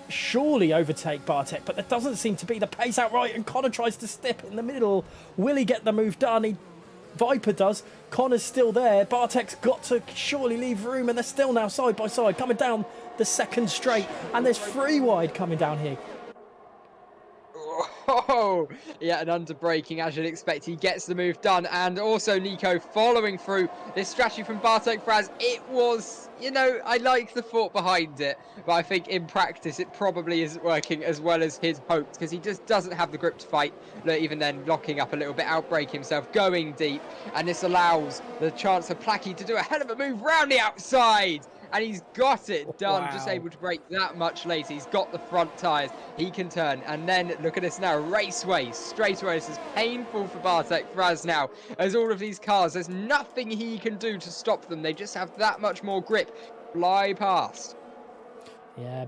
surely overtake Bartek, but there doesn't seem to be the pace outright, and Connor tries to step in the middle. Will he get the move done? Viper does. Connor's still there. Bartek's got to surely leave room, and they're still now side by side, coming down the second straight. And there's 3 wide coming down here. Oh, yeah, an underbraking as you'd expect. He gets the move done, and also Nico following through this strategy from Bartek Fraz. It was, you know, I like the thought behind it, but I think in practice it probably isn't working as well as his hopes, because he just doesn't have the grip to fight. Look, even then, locking up a little bit, outbreak himself, going deep, and this allows the chance for Placky to do a hell of a move round the outside. And he's got it done, Wow. just able to break that much later. He's got the front tyres, he can turn. And then look at this now, raceway, straight away. This is painful for Bartek Fraz now, as all of these cars, there's nothing he can do to stop them. They just have that much more grip. Fly past. Yeah,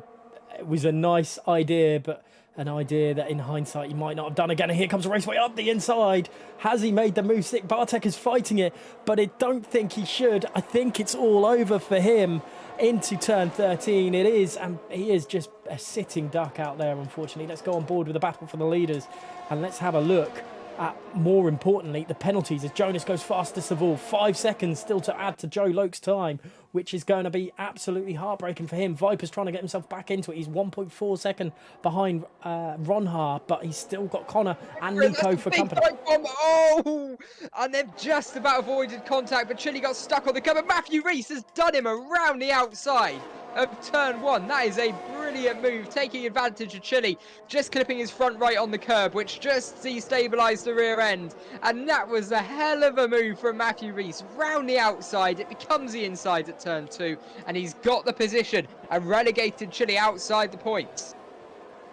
it was a nice idea, but an idea that in hindsight you might not have done again. And here comes Raceway up the inside. Has he made the move stick? Bartek is fighting it, but I don't think he should. I think it's all over for him into turn 13. It is, and he is just a sitting duck out there, unfortunately. Let's go on board with the battle for the leaders, and let's have a look at, more importantly, the penalties as Jonas goes fastest of all. 5 seconds still to add to Joe Loke's time, which is going to be absolutely heartbreaking for him. Viper's trying to get himself back into it. He's 1.4 second behind Ronhar, but he's still got Connor and Nico for company. Oh, and they've just about avoided contact, but Chile got stuck on the curb. Matthew Reese has done him around the outside of turn 1. That is a brilliant move, taking advantage of Chile, just clipping his front right on the curb, which just destabilised the rear end. And that was a hell of a move from Matthew Reese. Round the outside, it becomes the inside at turn 2, and he's got the position and relegated Chile outside the points.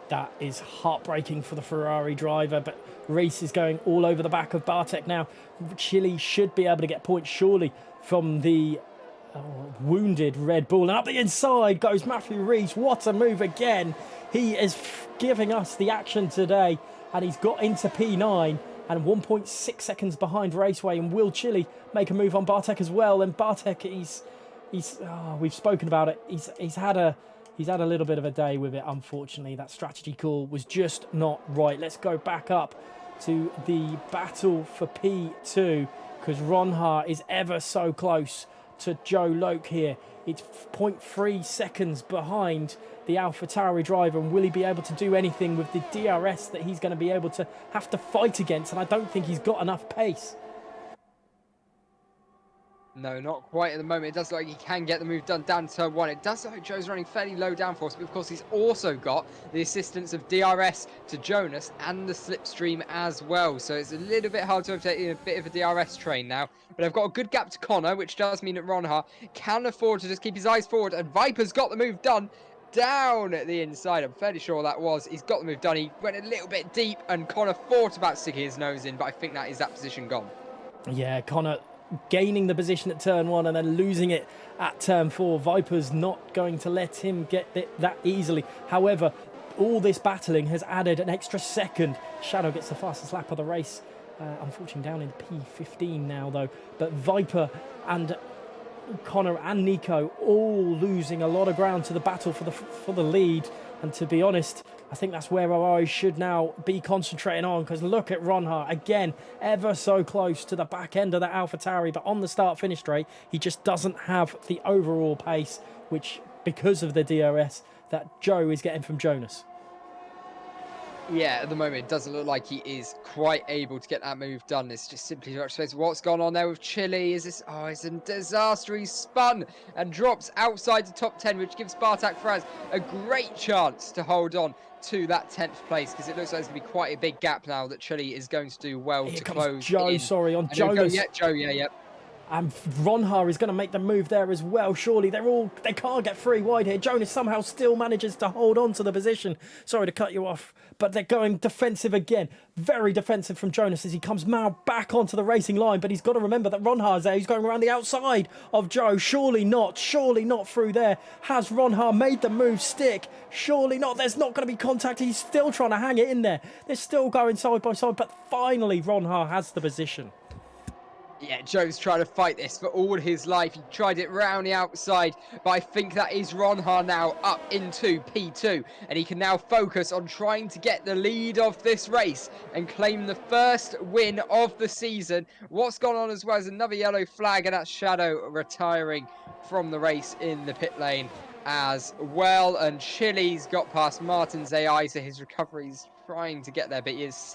That is heartbreaking for the Ferrari driver, but Reese is going all over the back of Bartek now. Chile should be able to get points surely from the wounded Red Bull. And up the inside goes Matthew Reese. What a move again. He is giving us the action today, and he's got into P9 and 1.6 seconds behind Raceway. And will Chile make a move on Bartek as well? And Bartek, we've spoken about it. He's had a little bit of a day with it, unfortunately. That strategy call was just not right. Let's go back up to the battle for P2, because Ronhar is ever so close to Joe Loke here. It's 0.3 seconds behind the AlphaTauri driver, and will he be able to do anything with the DRS that he's going to be able to have to fight against? And I don't think he's got enough pace. No, not quite at the moment. It does look like he can get the move done down to turn 1. It does look like Joe's running fairly low downforce, but of course he's also got the assistance of DRS to Jonas and the slipstream as well. So it's a little bit hard to overtake in a bit of a DRS train now. But I've got a good gap to Connor, which does mean that Ronhar can afford to just keep his eyes forward. And Viper's got the move done down at the inside. I'm fairly sure that was. He's got the move done. He went a little bit deep, and Connor thought about sticking his nose in, but I think that is that position gone. Yeah, Connor gaining the position at turn 1 and then losing it at turn 4. Viper's not going to let him get it that easily. However, all this battling has added an extra second. Shadow gets the fastest lap of the race. Unfortunately down in P15 now though. But Viper and Connor and Nico all losing a lot of ground to the battle for the lead. And to be honest, I think that's where our eyes should now be concentrating on, because look at Ronhar again, ever so close to the back end of the AlphaTauri, but on the start-finish straight, he just doesn't have the overall pace, which, because of the DRS, that Joe is getting from Jonas. Yeah, at the moment, it doesn't look like he is quite able to get that move done. It's just simply too much space. What's gone on there with Chile? Is this... Oh, it's a disaster. He's spun and drops outside the top 10, which gives Bartek Fraz a great chance to hold on to that 10th place, because it looks like there's going to be quite a big gap now that Chile is going to do well Here to comes close Joe, in. sorry, on Jonas. Joe, yeah. And Ronhar is going to make the move there as well. Surely they can't get 3 wide here. Jonas somehow still manages to hold on to the position. Sorry to cut you off, but they're going defensive again. Very defensive from Jonas as he comes now back onto the racing line. But he's got to remember that Ronhar's there. He's going around the outside of Joe. Surely not through there. Has Ronhar made the move stick? Surely not. There's not going to be contact. He's still trying to hang it in there. They're still going side by side, but finally Ronhar has the position. Yeah, Joe's trying to fight this for all his life. He tried it round the outside, but I think that is Ronha now up into P2. And he can now focus on trying to get the lead of this race and claim the first win of the season. What's gone on as well is another yellow flag, and that's Shadow retiring from the race in the pit lane as well. And Chili's got past Martin's AI, so his recovery's trying to get there, but he is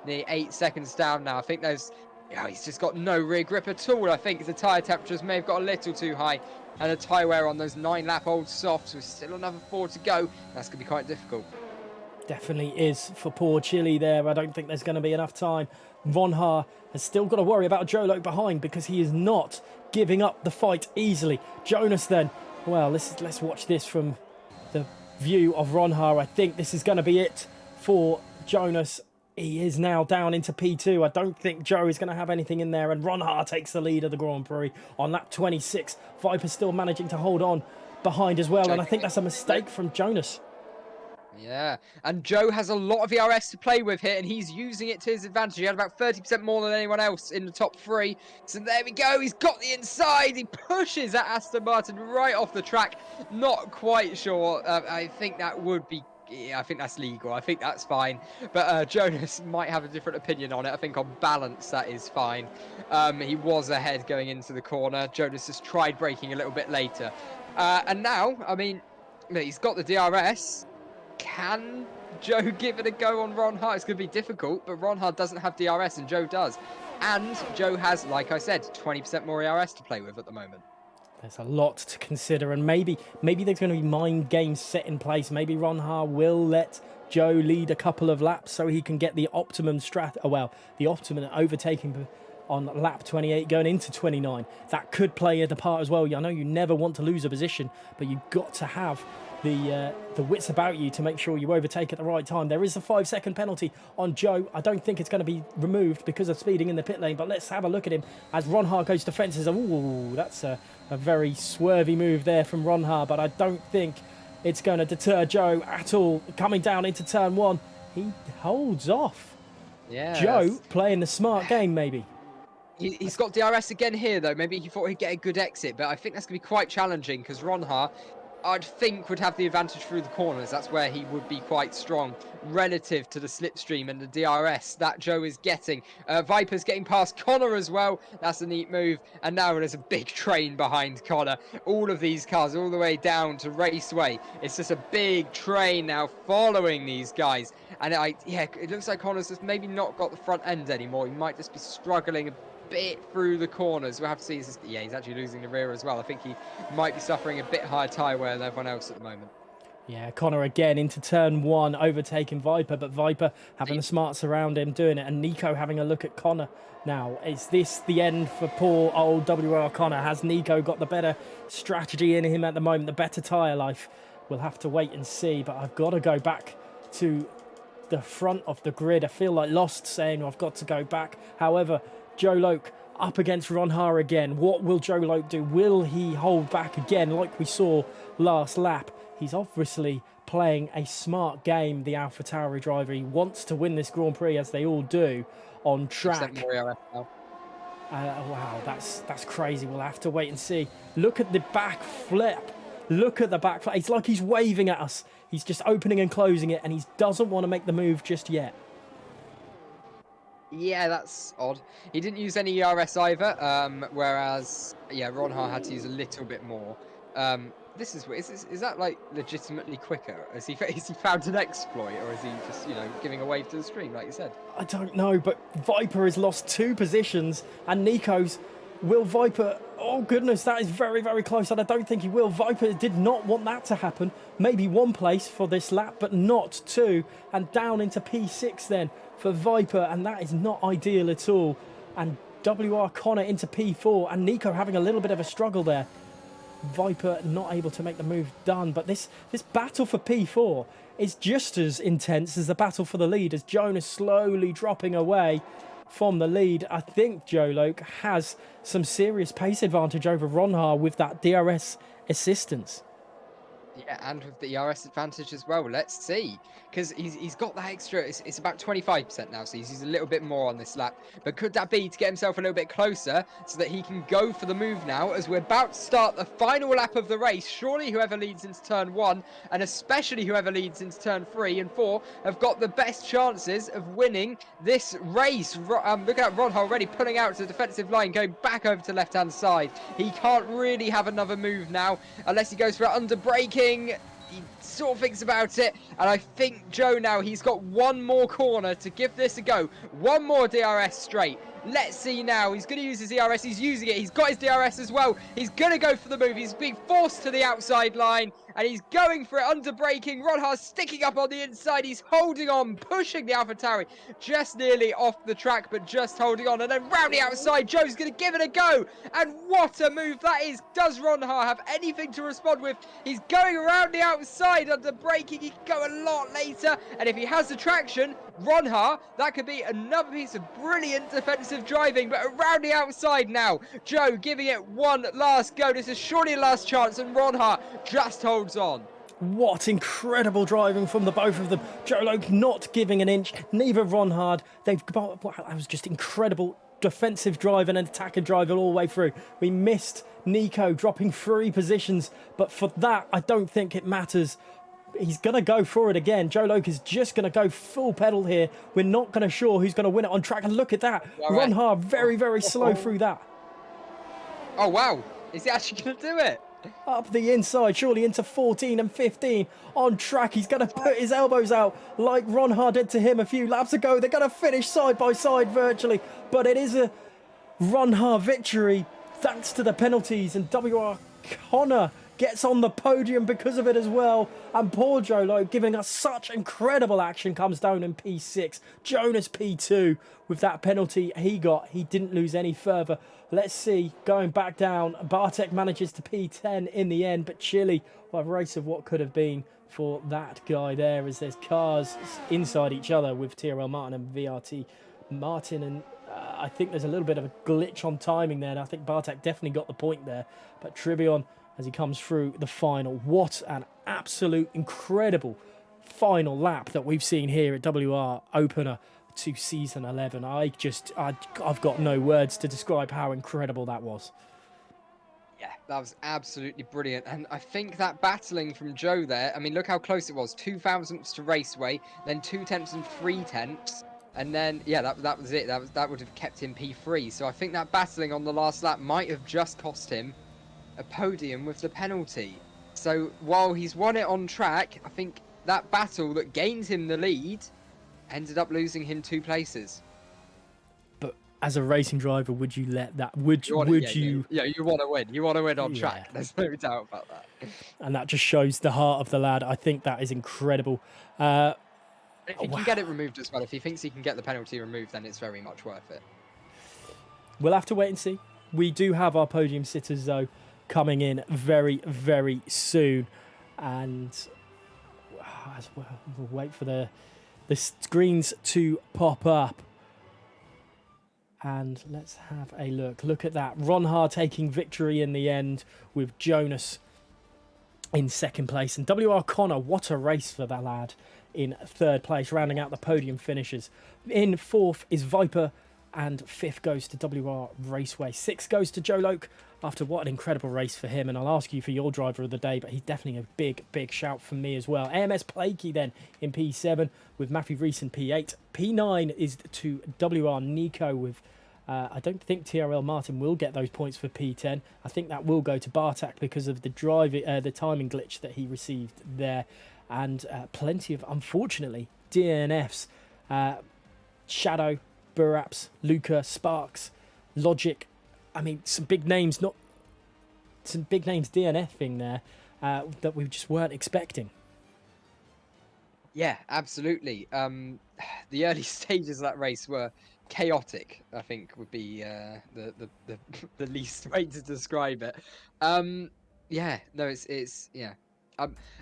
nearly 8 seconds down now. I think there's... Yeah, he's just got no rear grip at all. I think the tyre temperatures may have got a little too high, and the tyre wear on those 9-lap-old softs with still another 4 to go. That's going to be quite difficult. Definitely is for poor Chile there. I don't think there's going to be enough time. Ronha has still got to worry about Joe Loke behind because he is not giving up the fight easily. Jonas then, well, let's watch this from the view of Ronha. I think this is going to be it for Jonas. He is now down into P2. I don't think Joe is going to have anything in there. And Ronha takes the lead of the Grand Prix on lap 26. Viper's still managing to hold on behind as well. And I think that's a mistake from Jonas. Yeah, and Joe has a lot of ERS to play with here, and he's using it to his advantage. He had about 30% more than anyone else in the top 3. So there we go. He's got the inside. He pushes at Aston Martin right off the track. Not quite sure. I think that would be... Yeah, I think that's legal. I think that's fine. But Jonas might have a different opinion on it. I think on balance, that is fine. He was ahead going into the corner. Jonas has tried braking a little bit later. And now, I mean, he's got the DRS. Can Joe give it a go on Ronha? It's going to be difficult, but Ronha doesn't have DRS and Joe does. And Joe has, like I said, 20% more ERS to play with at the moment. There's a lot to consider, and maybe there's going to be mind games set in place. Maybe Ronha will let Joe lead a couple of laps so he can get the optimum the optimum overtaking on lap 28 going into 29. That could play the part as well. I know you never want to lose a position, but you've got to have the wits about you to make sure you overtake at the right time. There is a 5-second penalty on Joe. I don't think it's going to be removed because of speeding in the pit lane, but let's have a look at him as Ronha goes to fences. Ooh, that's a very swervy move there from Ronha, but I don't think it's going to deter Joe at all. Coming down into turn 1, he holds off. Yeah, Joe playing the smart game, maybe. He's got DRS again here, though. Maybe he thought he'd get a good exit, but I think that's going to be quite challenging because Ronha, I'd think, would have the advantage through the corners. That's where he would be quite strong relative to the slipstream and the DRS that Joe is getting. Viper's getting past Connor as well. That's a neat move. And now there's a big train behind Connor. All of these cars all the way down to Raceway. It's just a big train now following these guys. And it looks like Connor's just maybe not got the front end anymore. He might just be struggling a bit through the corners. We'll have to see. Yeah, he's actually losing the rear as well. I think he might be suffering a bit higher tyre wear than everyone else at the moment. Yeah, Connor again into turn 1, overtaking Viper, but Viper having the smarts around him doing it, and Nico having a look at Connor now. Is this the end for poor old WR Connor? Has Nico got the better strategy in him at the moment, the better tyre life? We'll have to wait and see, but I've got to go back to the front of the grid. I feel like lost saying I've got to go back. However, Joe Loke up against Ronha again. What will Joe Loke do? Will he hold back again like we saw last lap? He's obviously playing a smart game, the AlphaTauri driver. He wants to win this Grand Prix, as they all do, on track. Wow, that's crazy. We'll have to wait and see. Look at the back flip. Look at the back flip. It's like he's waving at us. He's just opening and closing it, and he doesn't want to make the move just yet. Yeah, that's odd. He didn't use any ERS either, whereas, yeah, Ronha had to use a little bit more. This is weird. Is that, like, legitimately quicker? Has he found an exploit, or is he just, giving a wave to the stream, like you said? I don't know, but Viper has lost 2 positions, and Nico's... Will Viper... Oh, goodness, that is very, very close, and I don't think he will. Viper did not want that to happen. Maybe 1 place for this lap, but not 2. And down into P6 then for Viper, and that is not ideal at all. And WR Connor into P4, and Nico having a little bit of a struggle there. Viper not able to make the move done, but this battle for P4 is just as intense as the battle for the lead, as Jonas slowly dropping away from the lead. I think Joe Loke has some serious pace advantage over Ronha with that DRS assistance. Yeah, and with the ERS advantage as well. Let's see, because he's got that extra. It's about 25% now, so he's a little bit more on this lap. But could that be to get himself a little bit closer so that he can go for the move now, as we're about to start the final lap of the race? Surely whoever leads into turn 1, and especially whoever leads into turn 3 and 4, have got the best chances of winning this race. Look at Ronha already pulling out to the defensive line, going back over to left-hand side. He can't really have another move now unless he goes for under braking. He sort of thinks about it, and I think Joe now, he's got one more corner to give this a go. One more DRS straight. Let's see now. He's going to use his DRS. He's using it. He's got his DRS as well. He's going to go for the move. He's being forced to the outside line, and he's going for it under braking. Ronha's sticking up on the inside. He's holding on, pushing the AlphaTauri just nearly off the track, but just holding on. And then round the outside, Joe's going to give it a go. And what a move that is. Does Ronha have anything to respond with? He's going around the outside under braking. He can go a lot later. And if he has the traction, Ronha, that could be another piece of brilliant defensive driving. But around the outside now, Joe giving it one last go. This is surely a last chance, and Ronha just holds on. What incredible driving from the both of them. Joe Loke not giving an inch, neither Ronhard. They've got, that was just incredible defensive drive and attacking drive all the way through. We missed Nico dropping 3 positions, but for that, I don't think it matters. He's going to go for it again. Joe Loke is just going to go full pedal here. We're not going to sure who's going to win it on track. And look at that. Right. Ronhard very, very slow through that. Oh, wow. Is he actually going to do it? Up the inside, surely into 14 and 15 on track. He's going to put his elbows out like Ronhard did to him a few laps ago. They're going to finish side by side virtually, but it is a Ronhard victory thanks to the penalties, and WR Connor gets on the podium because of it as well. And poor Joe Loke, giving us such incredible action, comes down in P6. Jonas P2 with that penalty he got. He didn't lose any further. Let's see, going back down, Bartek manages to P10 in the end, but Chile, well, a race of what could have been for that guy there, as there's cars inside each other with TRL Martin and VRT Martin, and I think there's a little bit of a glitch on timing there, and I think Bartek definitely got the point there, but Tribion, as he comes through the final, what an absolute incredible final lap that we've seen here at WR Opener to season 11. I've got no words to describe how incredible that was. Yeah, that was absolutely brilliant. And I think that battling from Joe there, I mean, look how close it was. 2 thousandths to Raceway, then 2 tenths and 3 tenths. And then, yeah, that was it. That would have kept him P3. So I think that battling on the last lap might have just cost him a podium with the penalty. So while he's won it on track, I think that battle that gained him the lead ended up losing him 2 places. But as a racing driver, would you let that? Would you? Yeah, you want to win. You want to win on track. There's no doubt about that. And that just shows the heart of the lad. I think that is incredible. If he can get it removed as well, if he thinks he can get the penalty removed, then it's very much worth it. We'll have to wait and see. We do have our podium sitters, though, coming in very, very soon. And as well, we'll wait for the screens to pop up. And let's have a look. Look at that. Ronhard taking victory in the end with Jonas in second place. And WR Connor, what a race for that lad, in third place, rounding out the podium finishers. In fourth is Viper, and fifth goes to WR Raceway. Sixth goes to Joe Loke, after what an incredible race for him. And I'll ask you for your driver of the day, but he's definitely a big, big shout from me as well. AMS Plakey then in P7 with Matthew Rees in P8. P9 is to WR Nico with... I don't think TRL Martin will get those points for P10. I think that will go to Bartak because of the timing glitch that he received there. And plenty of, unfortunately, DNFs. Shadow, Buraps, Luca, Sparks, Logic. I mean, some big names DNFing there that we just weren't expecting. Yeah, absolutely. The early stages of that race were chaotic, I think would be the least way to describe it. Yeah, no, it's yeah.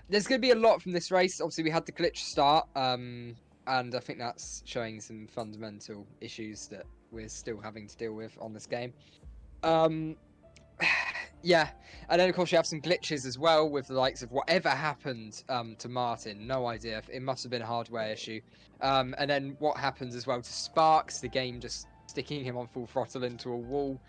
There's going to be a lot from this race. Obviously, we had the glitch start, and I think that's showing some fundamental issues that we're still having to deal with on this game. Yeah, and then of course you have some glitches as well with the likes of whatever happened to Martin. No idea. It must have been a hardware issue. And then what happens as well to Sparks, the game just sticking him on full throttle into a wall.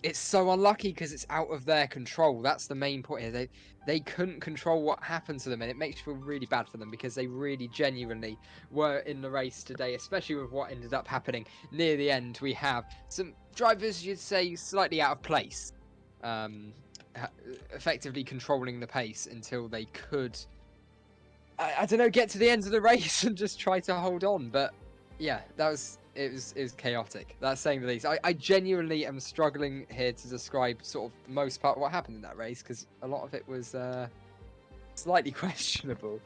It's so unlucky because it's out of their control. That's the main point here. They couldn't control what happened to them, and it makes you feel really bad for them because they really genuinely were in the race today, especially with what ended up happening near the end. We have some drivers, you'd say, slightly out of place, effectively controlling the pace until they could, I don't know, get to the end of the race and just try to hold on. But yeah, it was chaotic. That's saying the least. I genuinely am struggling here to describe sort of the most part of what happened in that race because a lot of it was slightly questionable.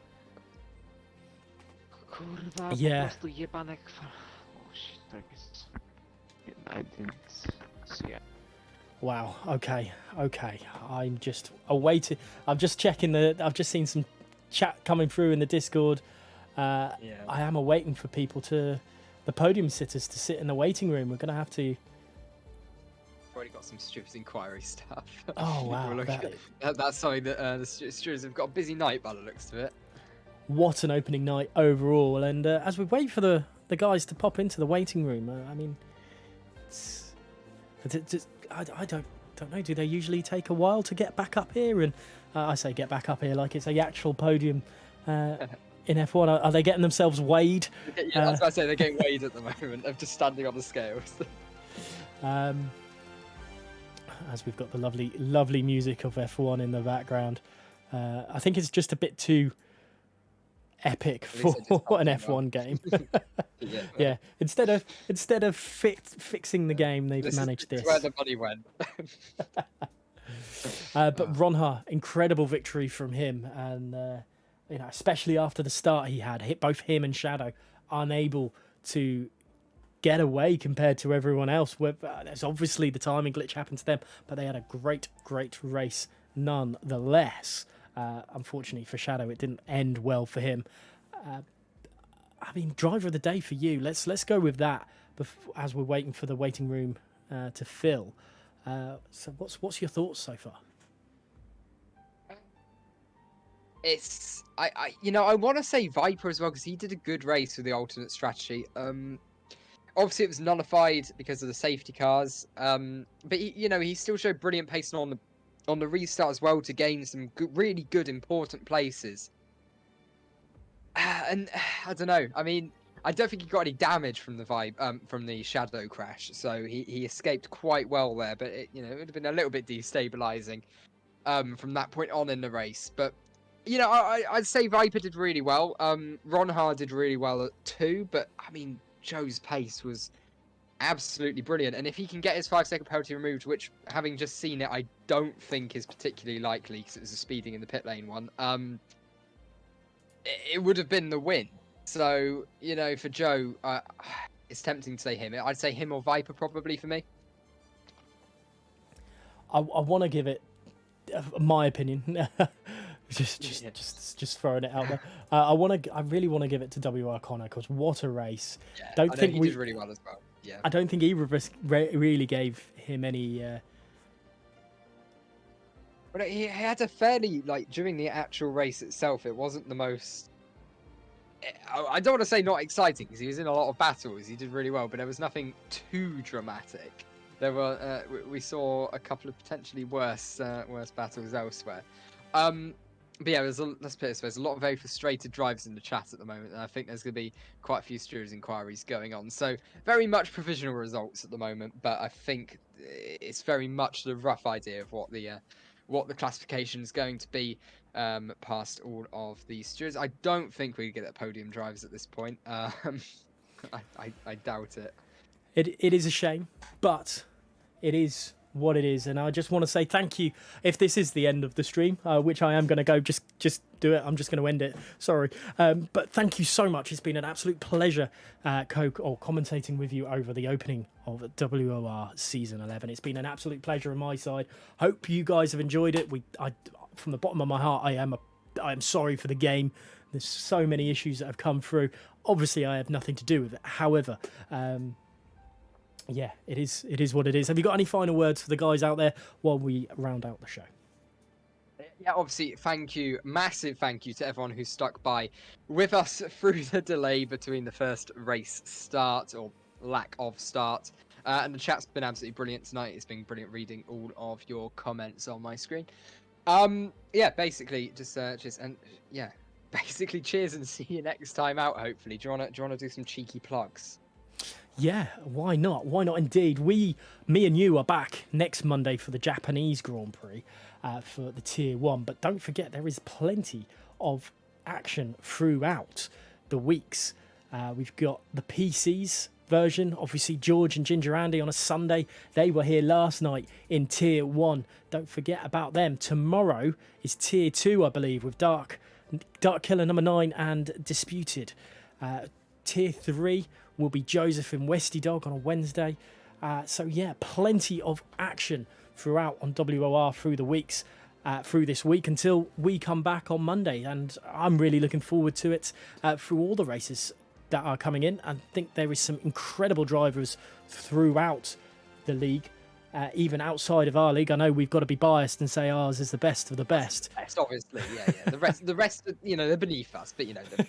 Kurwa, Yeah. po prostu jebane Oh shit, tak jest. I didn't see it. Wow. Okay. I'm just awaiting. I'm just checking I've just seen some chat coming through in the Discord. I am awaiting for people the podium sitters to sit in the waiting room. We're gonna have to. Already got some stewards inquiry stuff. Oh wow. That's something that the stewards have got a busy night by the looks of it. What an opening night overall! And as we wait for the guys to pop into the waiting room, I mean, I don't know. Do they usually take a while to get back up here? And I say get back up here like it's a actual podium in F1. Are they getting themselves weighed? Yeah, I was about to say they're getting weighed at the moment. I'm just standing on the scales. As we've got the lovely music of F1 in the background, I think it's just a bit too epic for an F1 game. Yeah. Instead of fixing the game, they've managed this. Where the money went. But Ronha, incredible victory from him, and especially after the start he had, hit both him and Shadow, unable to get away compared to everyone else. There's obviously the timing glitch happened to them, but they had a great race nonetheless. Unfortunately for Shadow, it didn't end well for him. I mean, driver of the day for you. Let's go with that as we're waiting for the waiting room to fill. So what's your thoughts so far? It's I want to say Viper as well because he did a good race with the alternate strategy. Obviously it was nullified because of the safety cars. But he still showed brilliant pace on the restart as well to gain some really good important places. And I don't know. I mean, I don't think he got any damage from the Shadow crash, so he escaped quite well there. But it would have been a little bit destabilizing from that point on in the race. But I'd say Viper did really well. Ronha did really well too. But I mean, Joe's pace was absolutely brilliant, and if he can get his 5-second penalty removed, which, having just seen it, I don't think is particularly likely because it was a speeding in the pit lane one, it would have been the win. So for Joe, it's tempting to say him. I'd say him or Viper probably for me. I want to give it my opinion. just throwing it out there. I really want to give it to WR Connor because what a race! Yeah, I think he did really well as well. Yeah, I don't think either of us really gave him any. But he had a fairly during the actual race itself. It wasn't the most. I don't want to say not exciting because he was in a lot of battles. He did really well, but there was nothing too dramatic. There were we saw a couple of potentially worse battles elsewhere. But yeah, let's put it this way, there's a lot of very frustrated drivers in the chat at the moment, and I think there's going to be quite a few stewards inquiries going on. So very much provisional results at the moment, but I think it's very much the rough idea of what the classification is going to be past all of the stewards. I don't think we get at podium drivers at this point. I doubt it. It is a shame, but it is what it is, and I just want to say thank you. If this is the end of the stream, which I am going to go, just do it. I'm just going to end it. Sorry, but thank you so much. It's been an absolute pleasure, commentating with you over the opening of WOR Season 11. It's been an absolute pleasure on my side. Hope you guys have enjoyed it. From the bottom of my heart, I am sorry for the game. There's so many issues that have come through. Obviously, I have nothing to do with it. However, Yeah, it is. It is what it is. Have you got any final words for the guys out there while we round out the show? Yeah, obviously, thank you, massive thank you to everyone who stuck by with us through the delay between the first race start or lack of start. And the chat's been absolutely brilliant tonight. It's been brilliant reading all of your comments on my screen. Yeah, basically, basically, cheers and see you next time out. Hopefully, do you wanna do some cheeky plugs? Yeah, why not? Why not indeed? Me and you are back next Monday for the Japanese Grand Prix for the Tier 1. But don't forget, there is plenty of action throughout the weeks. We've got the PCs version. Obviously, George and Ginger Andy on a Sunday. They were here last night in Tier 1. Don't forget about them. Tomorrow is Tier 2, I believe, with Dark Killer number 9 and Disputed. Tier 3 will be Joseph and Westy Dog on a Wednesday. So yeah, plenty of action throughout on WOR through the weeks, through this week until we come back on Monday. And I'm really looking forward to it through all the races that are coming in. I think there is some incredible drivers throughout the league, even outside of our league. I know we've got to be biased and say ours is the best of the best. Best, obviously, yeah. The rest, they're beneath us, but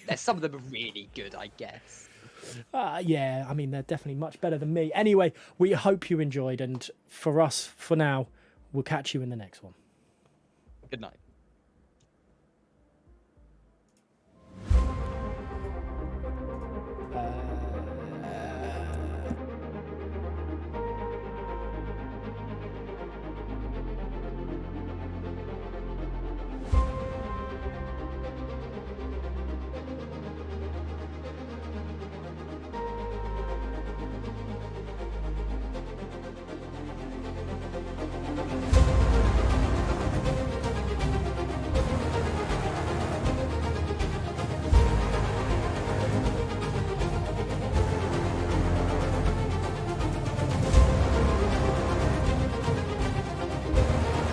there's some of them are really good, I guess. Yeah, I mean, they're definitely much better than me. Anyway, we hope you enjoyed, and for us, for now, we'll catch you in the next one. Good night.